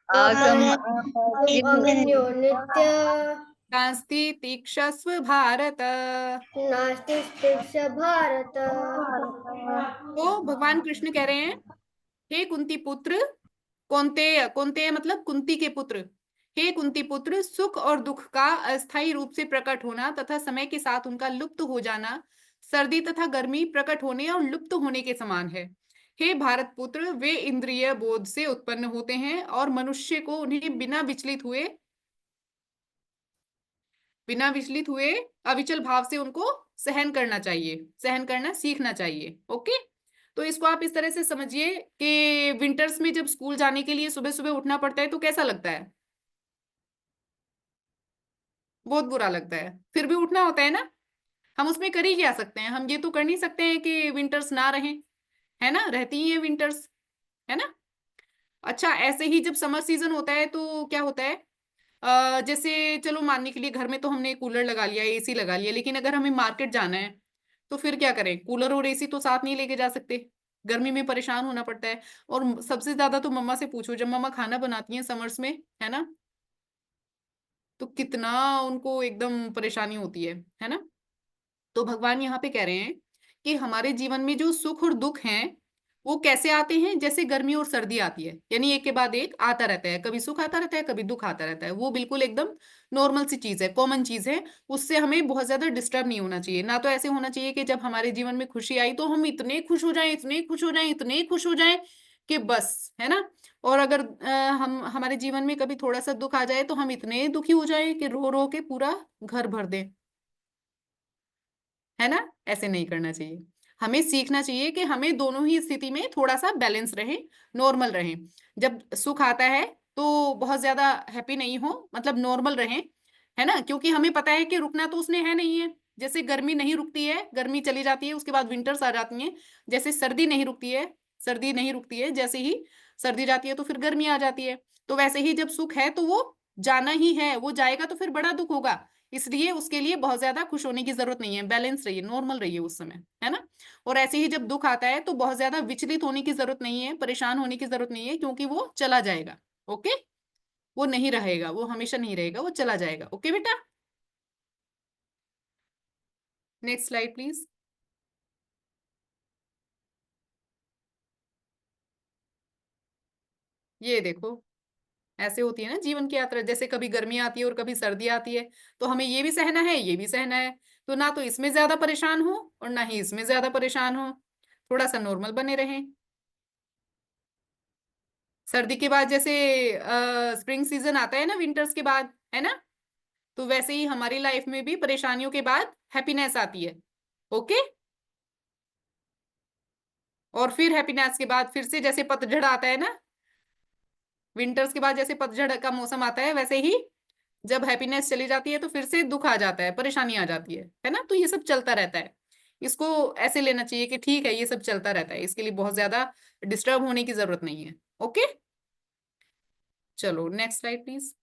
आगम अगम्यो नित्य कांस्ति तीक्षस्व भारत। नास्ति स्थिर भारत तो भगवान कृष्ण कह रहे हैं, हे कुंती पुत्र, कौन्तेय, कौन्तेय मतलब कुंती के पुत्र, हे कुंती पुत्र, सुख और दुख का अस्थायी रूप से प्रकट होना तथा समय के साथ उनका लुप्त हो जाना सर्दी तथा गर्मी प्रकट होने और लुप्त होने के समान है। हे भारत पुत्र, वे इंद्रिय बोध से उत्पन्न होते हैं और मनुष्य को उन्हें बिना विचलित हुए अविचल भाव से उनको सहन करना चाहिए, सहन करना सीखना चाहिए। ओके, तो इसको आप इस तरह से समझिए कि विंटर्स में जब स्कूल जाने के लिए सुबह सुबह उठना पड़ता है तो कैसा लगता है? बहुत बुरा लगता है, फिर भी उठना होता है ना। हम उसमें कर ही क्या सकते हैं? हम ये तो कर नहीं सकते हैं कि विंटर्स ना रहें, है ना, रहती ही है विंटर्स, है ना। अच्छा, ऐसे ही जब समर सीजन होता है तो क्या होता है, जैसे चलो मानने के लिए घर में तो हमने कूलर लगा लिया, एसी लगा लिया, लेकिन अगर हमें मार्केट जाना है तो फिर क्या करें? कूलर और एसी तो साथ नहीं लेके जा सकते, गर्मी में परेशान होना पड़ता है। और सबसे ज्यादा तो मम्मा से पूछो, जब मम्मा खाना बनाती हैं समर्स में, है ना, तो कितना उनको एकदम परेशानी होती है ना। तो भगवान यहाँ पे कह रहे हैं कि हमारे जीवन में जो सुख और दुख हैं वो कैसे आते हैं, जैसे गर्मी और सर्दी आती है, यानी एक के बाद एक आता रहता है, कभी सुख आता रहता है, कभी दुख आता रहता है। वो बिल्कुल एकदम नॉर्मल सी चीज है, कॉमन चीज है, उससे हमें बहुत ज्यादा डिस्टर्ब नहीं होना चाहिए। ना तो ऐसे होना चाहिए कि जब हमारे जीवन में खुशी आई तो हम इतने खुश हो जाएं, इतने खुश हो जाएं, इतने खुश हो जाएं कि बस, है ना। और अगर हम हमारे जीवन में कभी थोड़ा सा दुख आ जाए तो हम इतने दुखी हो जाएं कि रो रो के पूरा घर भर दें, है ना। ऐसे नहीं करना चाहिए, हमें सीखना चाहिए कि हमें दोनों ही स्थिति में थोड़ा सा बैलेंस रहे, नॉर्मल रहे। जब सुख आता है तो बहुत ज्यादा हैप्पी नहीं हो, मतलब नॉर्मल रहे, है ना, क्योंकि हमें पता है कि रुकना तो उसने है नहीं है। जैसे गर्मी नहीं रुकती है, गर्मी चली जाती है, उसके बाद विंटर्स आ जाती हैं। जैसे सर्दी नहीं रुकती है, सर्दी नहीं रुकती है, जैसे ही सर्दी जाती है तो फिर गर्मी आ जाती है। तो वैसे ही जब सुख है तो वो जाना ही है, वो जाएगा तो फिर बड़ा दुख होगा, इसलिए उसके लिए बहुत ज्यादा खुश होने की जरूरत नहीं है, बैलेंस रहिए, नॉर्मल रहिए उस समय, है ना। और ऐसे ही जब दुख आता है तो बहुत ज्यादा विचलित होने की जरूरत नहीं है, परेशान होने की जरूरत नहीं है, क्योंकि वो चला जाएगा। ओके, वो नहीं रहेगा, वो हमेशा नहीं रहेगा, वो चला जाएगा। ओके बेटा, नेक्स्ट स्लाइड प्लीज। ये देखो, ऐसे होती है ना जीवन की यात्रा, जैसे कभी गर्मी आती है और कभी सर्दी आती है, तो हमें ये भी सहना है, ये भी सहना है। तो ना तो इसमें ज्यादा परेशान हो और ना ही इसमें ज्यादा परेशान हो, थोड़ा सा नॉर्मल बने रहें। सर्दी के बाद जैसे स्प्रिंग सीजन आता है ना, विंटर्स के बाद, है ना, तो वैसे ही हमारी लाइफ में भी परेशानियों के बाद हैप्पीनेस आती है। ओके, और फिर हैप्पीनेस के बाद फिर से जैसे पतझड़ आता है ना, विंटर्स के बाद जैसे पतझड़ का मौसम आता है, वैसे ही जब हैप्पीनेस चली जाती है तो फिर से दुख आ जाता है, परेशानी आ जाती है ना। तो ये सब चलता रहता है, इसको ऐसे लेना चाहिए कि ठीक है, ये सब चलता रहता है, इसके लिए बहुत ज्यादा डिस्टर्ब होने की जरूरत नहीं है। ओके, चलो next slide please.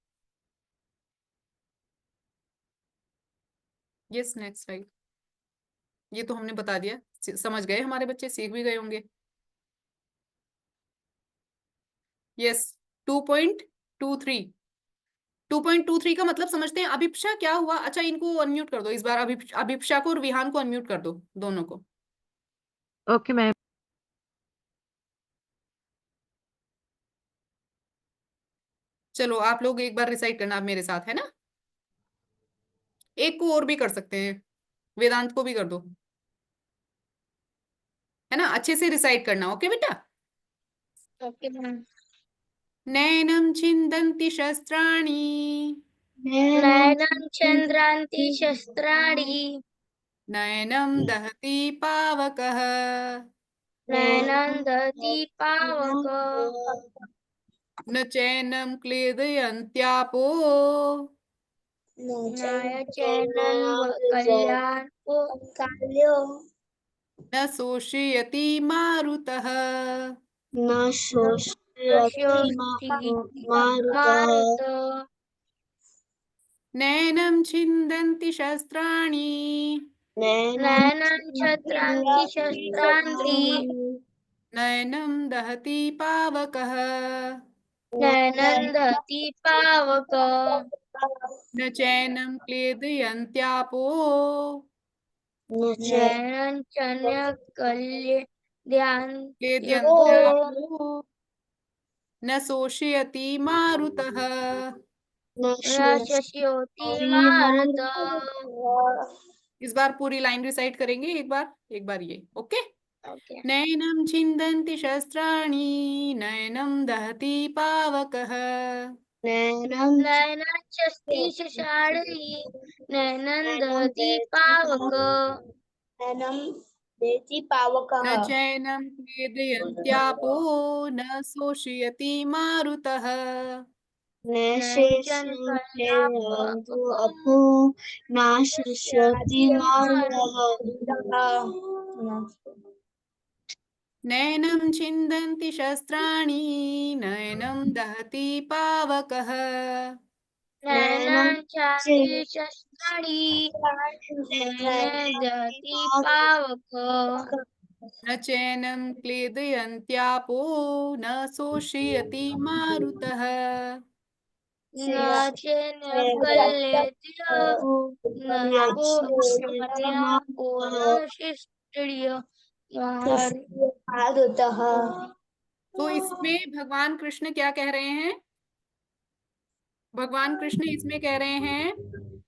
Yes, next slide. ये तो हमने बता दिया, समझ गए, हमारे बच्चे सीख भी गए होंगे। यस, 2.23। 2.23 का मतलब समझते हैं। अभिप्सा क्या हुआ? अच्छा, इनको अनम्यूट कर दो इस बार। अभिप्सा को और विहान को अनम्यूट कर दो, दोनों को। Okay ma'am. चलो आप लोग एक बार रिसाइट करना आप मेरे साथ, है ना। एक को और भी कर सकते हैं, वेदांत को भी कर दो, है ना। अच्छे से रिसाइट करना, ओके बेटा। Okay ma'am. नैनं छिन्दन्ति शस्त्राणि, नयनं चन्द्रान्ति शस्त्राणि, नैनं दहति पावकः, नयनं दहति पावकः, न चैनं क्लेदयन्त्यापो, नयचैनं कल्याणो, न शोषयति मारुतः। न शोषयति नश्योऽस्ति मारुतः। मारुतः। नैनं छिन्दन्ति शस्त्राणि, नयनं छत्रांसि शस्त्रांसि, नैनं दहति पावकः, नयनं दहति पावकः, न चैनं क्लेदयन्त्यापो, नयनं चन्यकल्याद्यान्त्यो, क्लेदयन्त्यापो, न शोषयति मारुतः। न न शोषयति मारुतः। इस बार पूरी लाइन रिसाइट करेंगे एक बार ये, ओके। ओके। नैनं छिन्दन्ति शस्त्राणि, नैनं दहति पावकः, नयनं चस्ति शशाणि, नयनं दहति पावकः, न चैनं क्लेदयन्त्यापो, न शोषयति मारुतः। नयनं शोषयन्तु अपो न शोषयति मारुतः। नैनं छिन्दन्ति शस्त्राणि, नैनं दहति पावकः, नयनं चान्ति शस्त्राणि, नयनं दहति पावकः, न चैनं क्लेदयन्त्यापो, न शोषयति मारुतः। न चैनं कलयति नरको अन्यापो न शिष्टर्य मारुतः। तो इसमें भगवान कृष्ण क्या कह रहे हैं? भगवान कृष्ण इसमें कह रहे हैं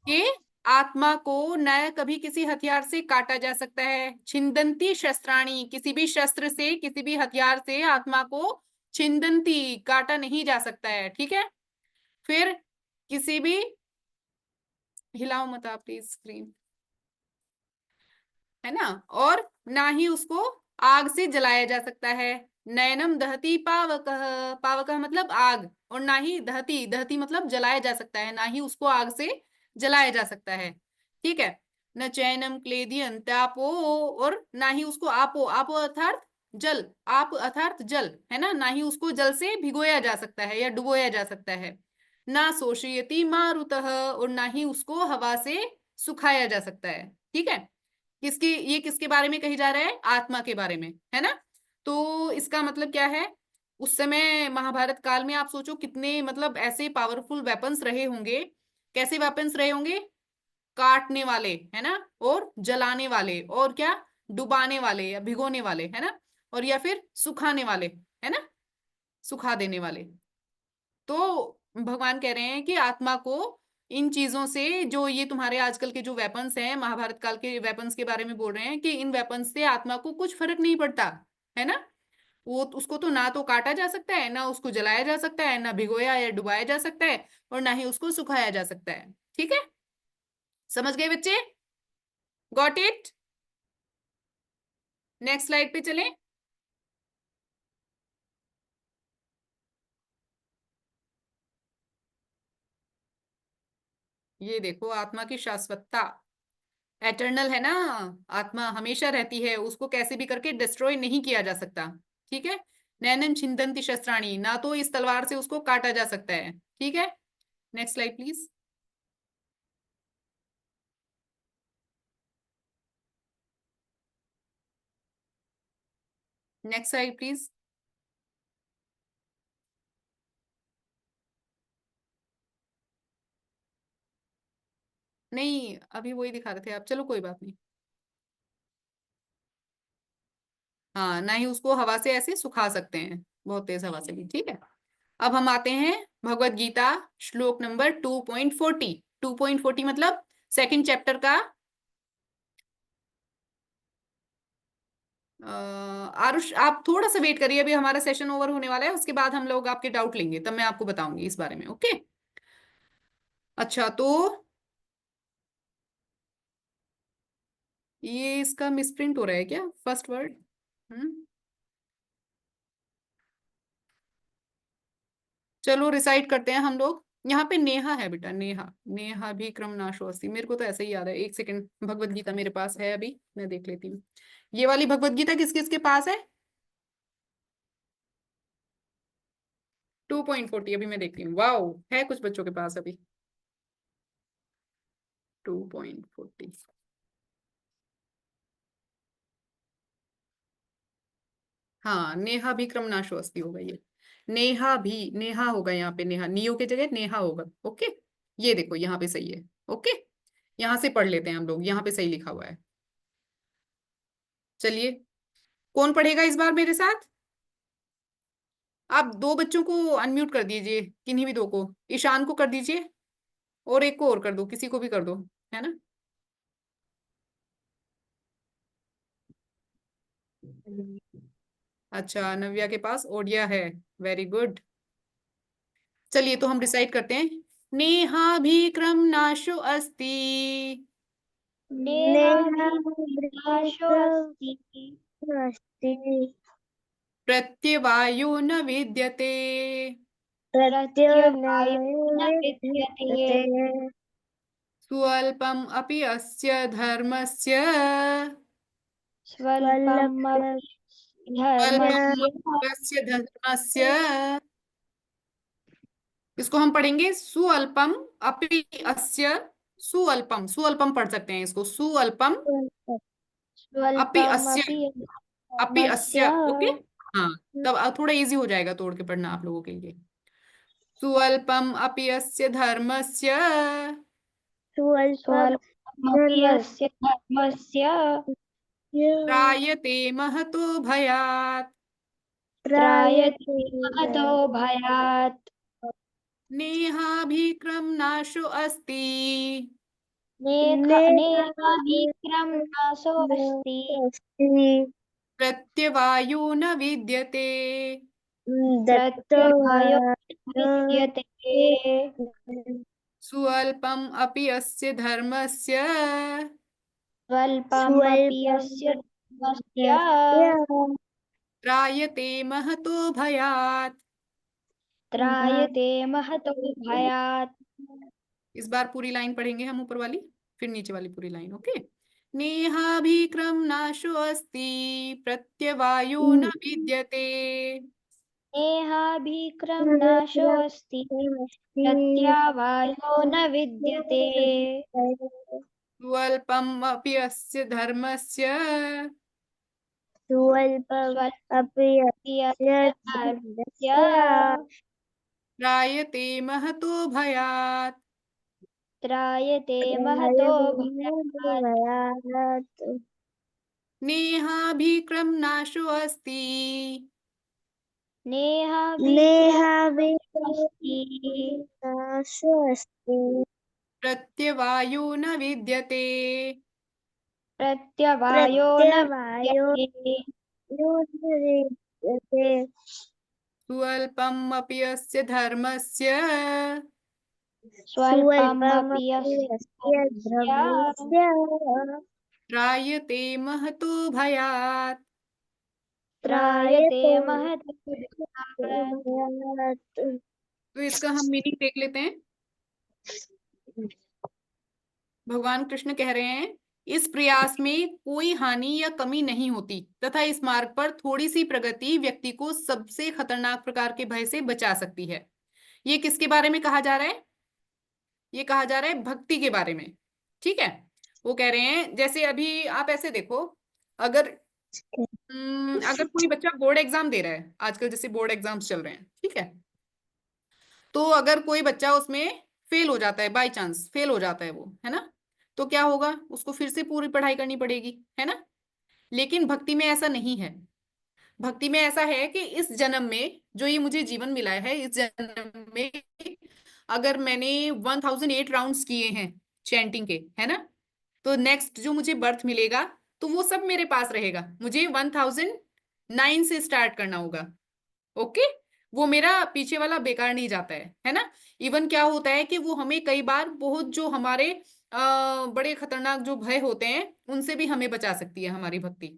कि आत्मा को न कभी किसी हथियार से काटा जा सकता है। छिन्दन्ति शस्त्राणि, किसी भी शस्त्र से, किसी भी हथियार से आत्मा को छिन्दन्ति, काटा नहीं जा सकता है, ठीक है। फिर किसी भी, हिलाओ मत आप प्लीज स्क्रीन, है ना। और ना ही उसको आग से जलाया जा सकता है। नैनम दहती पावकः, पावकः मतलब आग, और ना ही दहती, दहती मतलब जलाया जा सकता है, ना ही उसको आग से जलाया जा सकता है, ठीक है। न चैनम क्लेदी अंत्यापो, और ना ही उसको आपो, आपो अर्थात जल, आप अर्थात जल, है ना, ना ही उसको जल से भिगोया जा सकता है या डुबोया जा सकता है। ना शोषयति मारुतः, और ना ही उसको हवा से सुखाया जा सकता है, ठीक है। ये किसके बारे में कही जा रहा है? आत्मा के बारे में, है ना। तो इसका मतलब क्या है? उस समय महाभारत काल में आप सोचो कितने मतलब ऐसे पावरफुल वेपन्स रहे होंगे। कैसे वेपन्स रहे होंगे? काटने वाले, है ना, और जलाने वाले, और क्या, डुबाने वाले या भिगोने वाले, है ना, और या फिर सुखाने वाले, है ना, सुखा देने वाले। तो भगवान कह रहे हैं कि आत्मा को इन चीजों से, जो ये तुम्हारे आजकल के जो वेपन्स हैं, महाभारत काल के वेपन्स के बारे में बोल रहे हैं कि इन वेपन्स से आत्मा को कुछ फर्क नहीं पड़ता, है ना। वो उसको तो ना तो काटा जा सकता है, ना उसको जलाया जा सकता है, ना भिगोया या डुबाया जा सकता है, और ना ही उसको सुखाया जा सकता है, ठीक है। समझ गए बच्चे? Got it? नेक्स्ट स्लाइड पे चलें। ये देखो आत्मा की शाश्वतता, एटर्नल है ना। आत्मा हमेशा रहती है, उसको कैसे भी करके डिस्ट्रॉय नहीं किया जा सकता, ठीक है। नैनम छिन्दन्ति शस्त्राणि, ना तो इस तलवार से उसको काटा जा सकता है, ठीक है। Next slide please. Next slide please. नहीं, अभी वही दिखा रहे थे आप, चलो कोई बात नहीं। हाँ, ना ही उसको हवा से ऐसे सुखा सकते हैं, बहुत तेज हवा से भी, ठीक है। अब हम आते हैं भगवत गीता श्लोक नंबर 2.40। 2.40 मतलब सेकंड चैप्टर का। आरुष, आप थोड़ा सा वेट करिए, अभी हमारा सेशन ओवर होने वाला है, उसके बाद हम लोग आपके डाउट लेंगे, तब मैं आपको बताऊंगी इस बारे में, ओके। अच्छा, तो ये इसका मिसप्रिंट हो रहा है क्या फर्स्ट वर्ड? चलो रिसाइट करते हैं हम लोग। यहाँ पे नेहा है बेटा, नेहा। नेहा भी क्रम नाशो अस्ति, मेरे को तो ऐसे ही याद है। एक सेकंड, भगवत गीता मेरे पास है, अभी मैं देख लेती हूँ। ये वाली भगवत गीता किस किसके पास है? 2.40 अभी मैं देखती हूँ। वाओ, है कुछ बच्चों के पास अभी 2.40। हाँ, नेहा भी क्रम नाशो अस्ति होगा ये। नेहा भी, नेहा होगा यहाँ पे, नेहा, नियो की जगह नेहा होगा, ओके। ये देखो यहाँ पे सही है, ओके। यहाँ से पढ़ लेते हैं हम लोग, यहाँ पे सही लिखा हुआ है। चलिए, कौन पढ़ेगा इस बार मेरे साथ? आप दो बच्चों को अनम्यूट कर दीजिए, किन्हीं भी दो को। ईशान को कर दीजिए, और एक को और कर दो, किसी को भी कर दो, है ना। अच्छा, नव्या के पास ओडिया है, वेरी गुड। चलिए, तो हम डिसाइड करते हैं। नेहा भी क्रम नाशो अस्ति, नेहाभिलाषो अस्ति प्रत्यवायो न विद्यते, प्रत्यवायो न विद्यते स्वल्पम अपि अस्य धर्मस्य, स्वल्पमपि धर्मस्य अस्य धर्मस्य। इसको हम पढ़ेंगे सुअल्पम अपि अस्य। सुअल्पम, सुअल्पम पढ़ सकते हैं इसको, सुअल्पम अपि अस्य। स्वल्पमपि अपि अस्य, धर्मस्य ओके। हाँ, तब थोड़ा इजी हो जाएगा तोड़ के पढ़ना आप लोगों के लिए। सुअल्पम अपि अस्य धर्मस्य, स्वल्पमपि अस्य धर्मस्य त्रायते महतो भयात्, त्रायते महतो भयात् नेहाभिक्रम नाशो अस्ति, नेहाभिक्रम नाशो अस्ति प्रत्यवायो न विद्यते, प्रत्यवायो विद्यते स्वल्पम अपि अस्य धर्मस्य, स्वल्पमपि अस्य धर्मस्य त्रायते महतो भयात्। त्रायते महतो भयात्। इस बार पूरी लाइन पढ़ेंगे हम, ऊपर वाली फिर नीचे वाली पूरी लाइन, ओके। नेहाभिक्रम नाशो अस्ति, प्रत्यवायो न विद्यते, नेहाभिक्रम नाशो अस्ति प्रत्यवायो न विद्यते स्वल्पम अपि अस्य धर्मस्य, स्वल्पमपि अस्य धर्मस्य त्रायते महतो भयात्। त्रायते महतो भयात्। नेहाभिक्रम नाशो अस्ति, नेहाभिक्रम अस्ति प्रत्यवायो न विद्यते, प्रत्यवायो न विद्यते स्वल्पम अपि अस्य धर्मस्य, स्वल्पमपि अस्य धर्मस्य त्रायते महतो भयात्। त्रायते महतो भयात्। तो इसका हम मीनिंग देख लेते हैं। भगवान कृष्ण कह रहे हैं, इस प्रयास में कोई हानि या कमी नहीं होती तथा इस मार्ग पर थोड़ी सी प्रगति व्यक्ति को सबसे खतरनाक प्रकार के भय से बचा सकती है। ये किसके बारे में कहा जा रहा है? ये कहा जा रहा है भक्ति के बारे में, ठीक है। वो कह रहे हैं, जैसे अभी आप ऐसे देखो, अगर अगर कोई बच्चा बोर्ड एग्जाम दे रहा है, आजकल जैसे बोर्ड एग्जाम्स चल रहे हैं, ठीक है, तो अगर कोई बच्चा उसमें फेल हो जाता है, बाय चांस फेल हो जाता है वो, है ना, तो क्या होगा, उसको फिर से पूरी पढ़ाई करनी पड़ेगी, है ना। लेकिन भक्ति में ऐसा नहीं है। भक्ति में ऐसा है कि इस जन्म में जो ये मुझे जीवन मिला है, इस जन्म में अगर मैंने 1008 राउंड्स किए हैं चैंटिंग के, है ना, तो नेक्स्ट जो मुझे बर्थ मिलेगा तो वो सब मेरे पास रहेगा। मुझे 1009 से स्टार्ट करना होगा। ओके, वो मेरा पीछे वाला बेकार नहीं जाता है ना। इवन क्या होता है कि वो हमें कई बार बहुत जो हमारे बड़े खतरनाक जो भय होते हैं उनसे भी हमें बचा सकती है हमारी भक्ति।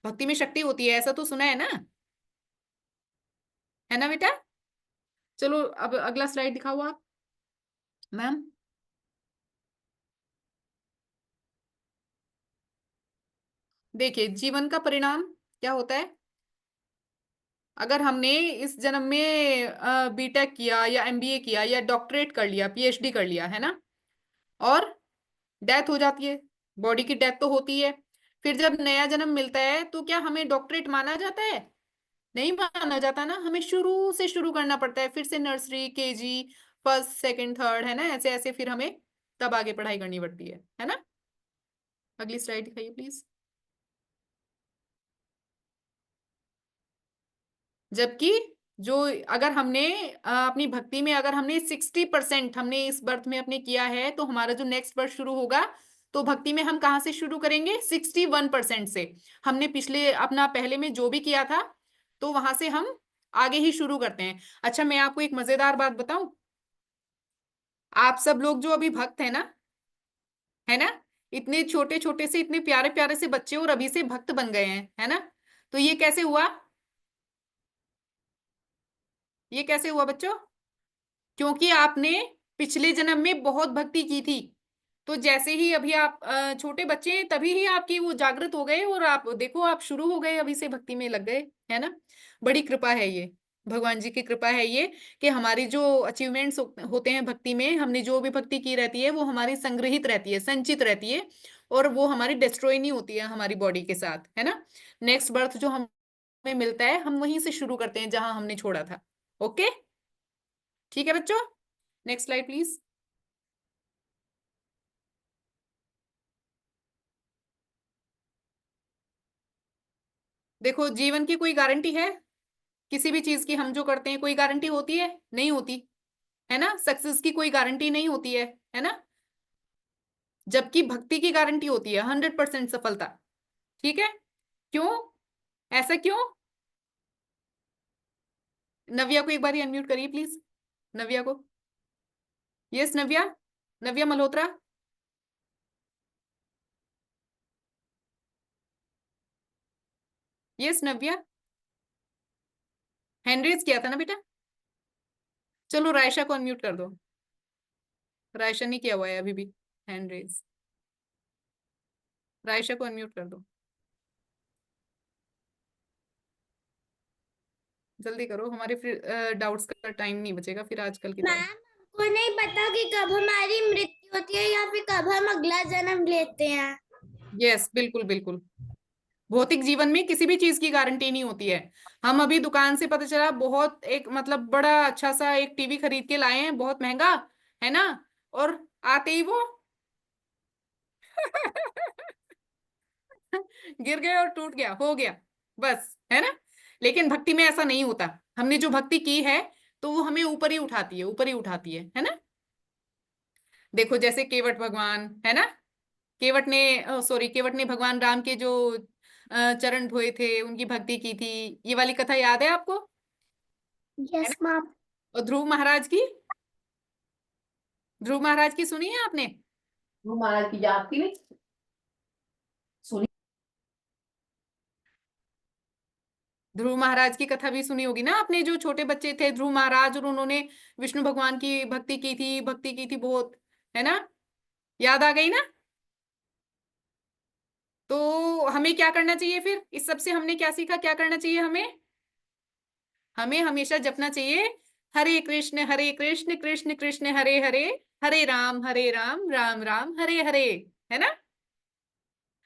भक्ति में शक्ति होती है, ऐसा तो सुना है ना बेटा। चलो अब अगला स्लाइड दिखाओ आप मैम। देखिए जीवन का परिणाम क्या होता है। अगर हमने इस जन्म में बीटेक किया या एमबीए किया या डॉक्टरेट कर लिया, पीएचडी कर लिया, है ना, और डेथ हो जाती है, बॉडी की डेथ तो होती है, फिर जब नया जन्म मिलता है तो क्या हमें डॉक्टरेट माना जाता है? नहीं माना जाता ना, हमें शुरू से शुरू करना पड़ता है, फिर से nursery, KG, first, second, third, है ना, ऐसे ऐसे फिर हमें तब आगे पढ़ाई करनी पड़ती है ना। अगली स्लाइड दिखाइए प्लीज। जबकि जो अगर हमने अपनी भक्ति में अगर हमने 60% हमने इस बर्थ में अपने किया है, तो हमारा जो नेक्स्ट बर्थ शुरू होगा तो भक्ति में हम कहाँ से शुरू करेंगे? 61% से। हमने पिछले अपना पहले में जो भी किया था तो वहां से हम आगे ही शुरू करते हैं। अच्छा मैं आपको एक मजेदार बात बताऊं, आप सब लोग जो अभी भक्त है ना, इतने छोटे छोटे से इतने प्यारे प्यारे से बच्चे और अभी से भक्त बन गए हैं, है ना, तो ये कैसे हुआ? ये कैसे हुआ बच्चों? क्योंकि आपने पिछले जन्म में बहुत भक्ति की थी। तो जैसे ही अभी आप छोटे बच्चे हैं तभी ही आपकी वो जागृत हो गए और आप देखो आप शुरू हो गए, अभी से भक्ति में लग गए, है ना। बड़ी कृपा है ये, भगवान जी की कृपा है ये कि हमारी जो अचीवमेंट्स होते हैं भक्ति में, हमने जो भी भक्ति की रहती है वो हमारी संग्रहित रहती है, संचित रहती है, और वो हमारी डिस्ट्रॉय नहीं होती है हमारी बॉडी के साथ, है ना। नेक्स्ट बर्थ जो हमें मिलता है हम वहीं से शुरू करते हैं जहां हमने छोड़ा था। ओके ठीक है बच्चों, नेक्स्ट स्लाइड प्लीज। देखो जीवन की कोई गारंटी है? किसी भी चीज की हम जो करते हैं कोई गारंटी होती है? नहीं होती, है ना। सक्सेस की कोई गारंटी नहीं होती है ना। जबकि भक्ति की गारंटी होती है 100% सफलता। ठीक है, क्यों? ऐसा क्यों? नव्या को एक बार अनम्यूट करिए प्लीज, नव्या को। यस नव्या, नव्या मल्होत्रा। यस नव्या, हैंड रेज किया था ना बेटा। चलो रायशा को अनम्यूट कर दो, रायशा नहीं किया हुआ है अभी भी हैंड रेज। रायशा को अनम्यूट कर दो, जल्दी करो, हमारे फिर डाउट्स का टाइम नहीं बचेगा फिर आजकल की तरह। मैम हमको नहीं पता कि कब हमारी मृत्यु होती है या फिर कब हम अगला जन्म लेते हैं। यस बिल्कुल बिल्कुल, भौतिक जीवन में किसी भी चीज की गारंटी नहीं होती है। हम अभी दुकान से पता चला बहुत एक मतलब बड़ा अच्छा सा एक टीवी खरीद के लाए हैं, बहुत महंगा, है ना, और आते ही वो गिर गया और टूट गया, हो गया, बस, है ना। लेकिन भक्ति में ऐसा नहीं होता, हमने जो भक्ति की है तो वो हमें ऊपर ही उठाती है, ऊपर ही उठाती है ना। देखो जैसे केवट भगवान, है ना, केवट ने सॉरी केवट ने भगवान राम के जो चरण धोए थे, उनकी भक्ति की थी, ये वाली कथा याद है आपको? है यस ना। मैम। और ध्रुव महाराज की, ध्रुव महाराज की सुनी है आपने? वो महाराज की याद की नहीं सुनी। ध्रुव महाराज की कथा भी सुनी होगी ना आपने, जो छोटे बच्चे थे ध्रुव महाराज और उन्होंने विष्णु भगवान की भक्ति की थी बहुत, है ना, याद आ गई ना। तो हमें क्या करना चाहिए फिर, इस सब से हमने क्या सीखा, क्या करना चाहिए हमें? हमें हमेशा जपना चाहिए हरे कृष्ण कृष्ण कृष्ण हरे हरे, हरे राम राम राम हरे हरे, है ना।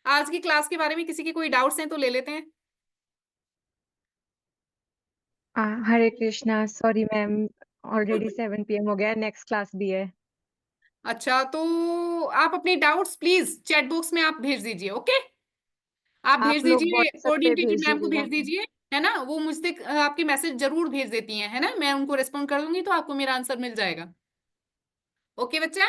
आज की क्लास के बारे में किसी के कोई डाउट्स हैं तो ले लेते हैं। Hare Krishna, sorry ma'am, already 7 PM हो गया है, नेक्स्ट क्लास भी है। अच्छा, तो आप अपने डाउट्स प्लीज चैट बॉक्स में आप भेज दीजिए। ओके, आप भेज आप लोग दीजिए, व्हाट्सएप पे कोऑर्डिनेटर भेज मैम को दीजिएगा। भेज दीजिए, है ना। वो मुझसे आपके मैसेज जरूर भेज देती हैं, है ना। मैं उनको रिस्पॉन्ड कर दूंगी तो आपको मेरा आंसर मिल जाएगा। ओके बच्चा।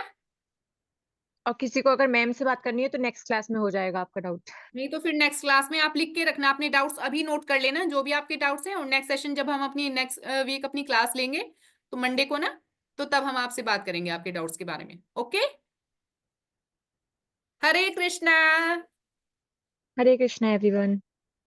और किसी को अगर मैम से बात करनी है तो नेक्स्ट क्लास में हो जाएगा आपका डाउट। नहीं तो फिर नेक्स्ट क्लास में आप लिख के रखना अपने डाउट्स, अभी नोट कर लेना जो भी आपके डाउट्स हैं, और नेक्स्ट सेशन जब हम अपनी नेक्स्ट वीक अपनी क्लास लेंगे तो मंडे को ना, तो तब हम आपसे बात करेंगे आपके डाउट्स के बारे में। ओके, हरे कृष्णा। हरे कृष्णा एवरीवन।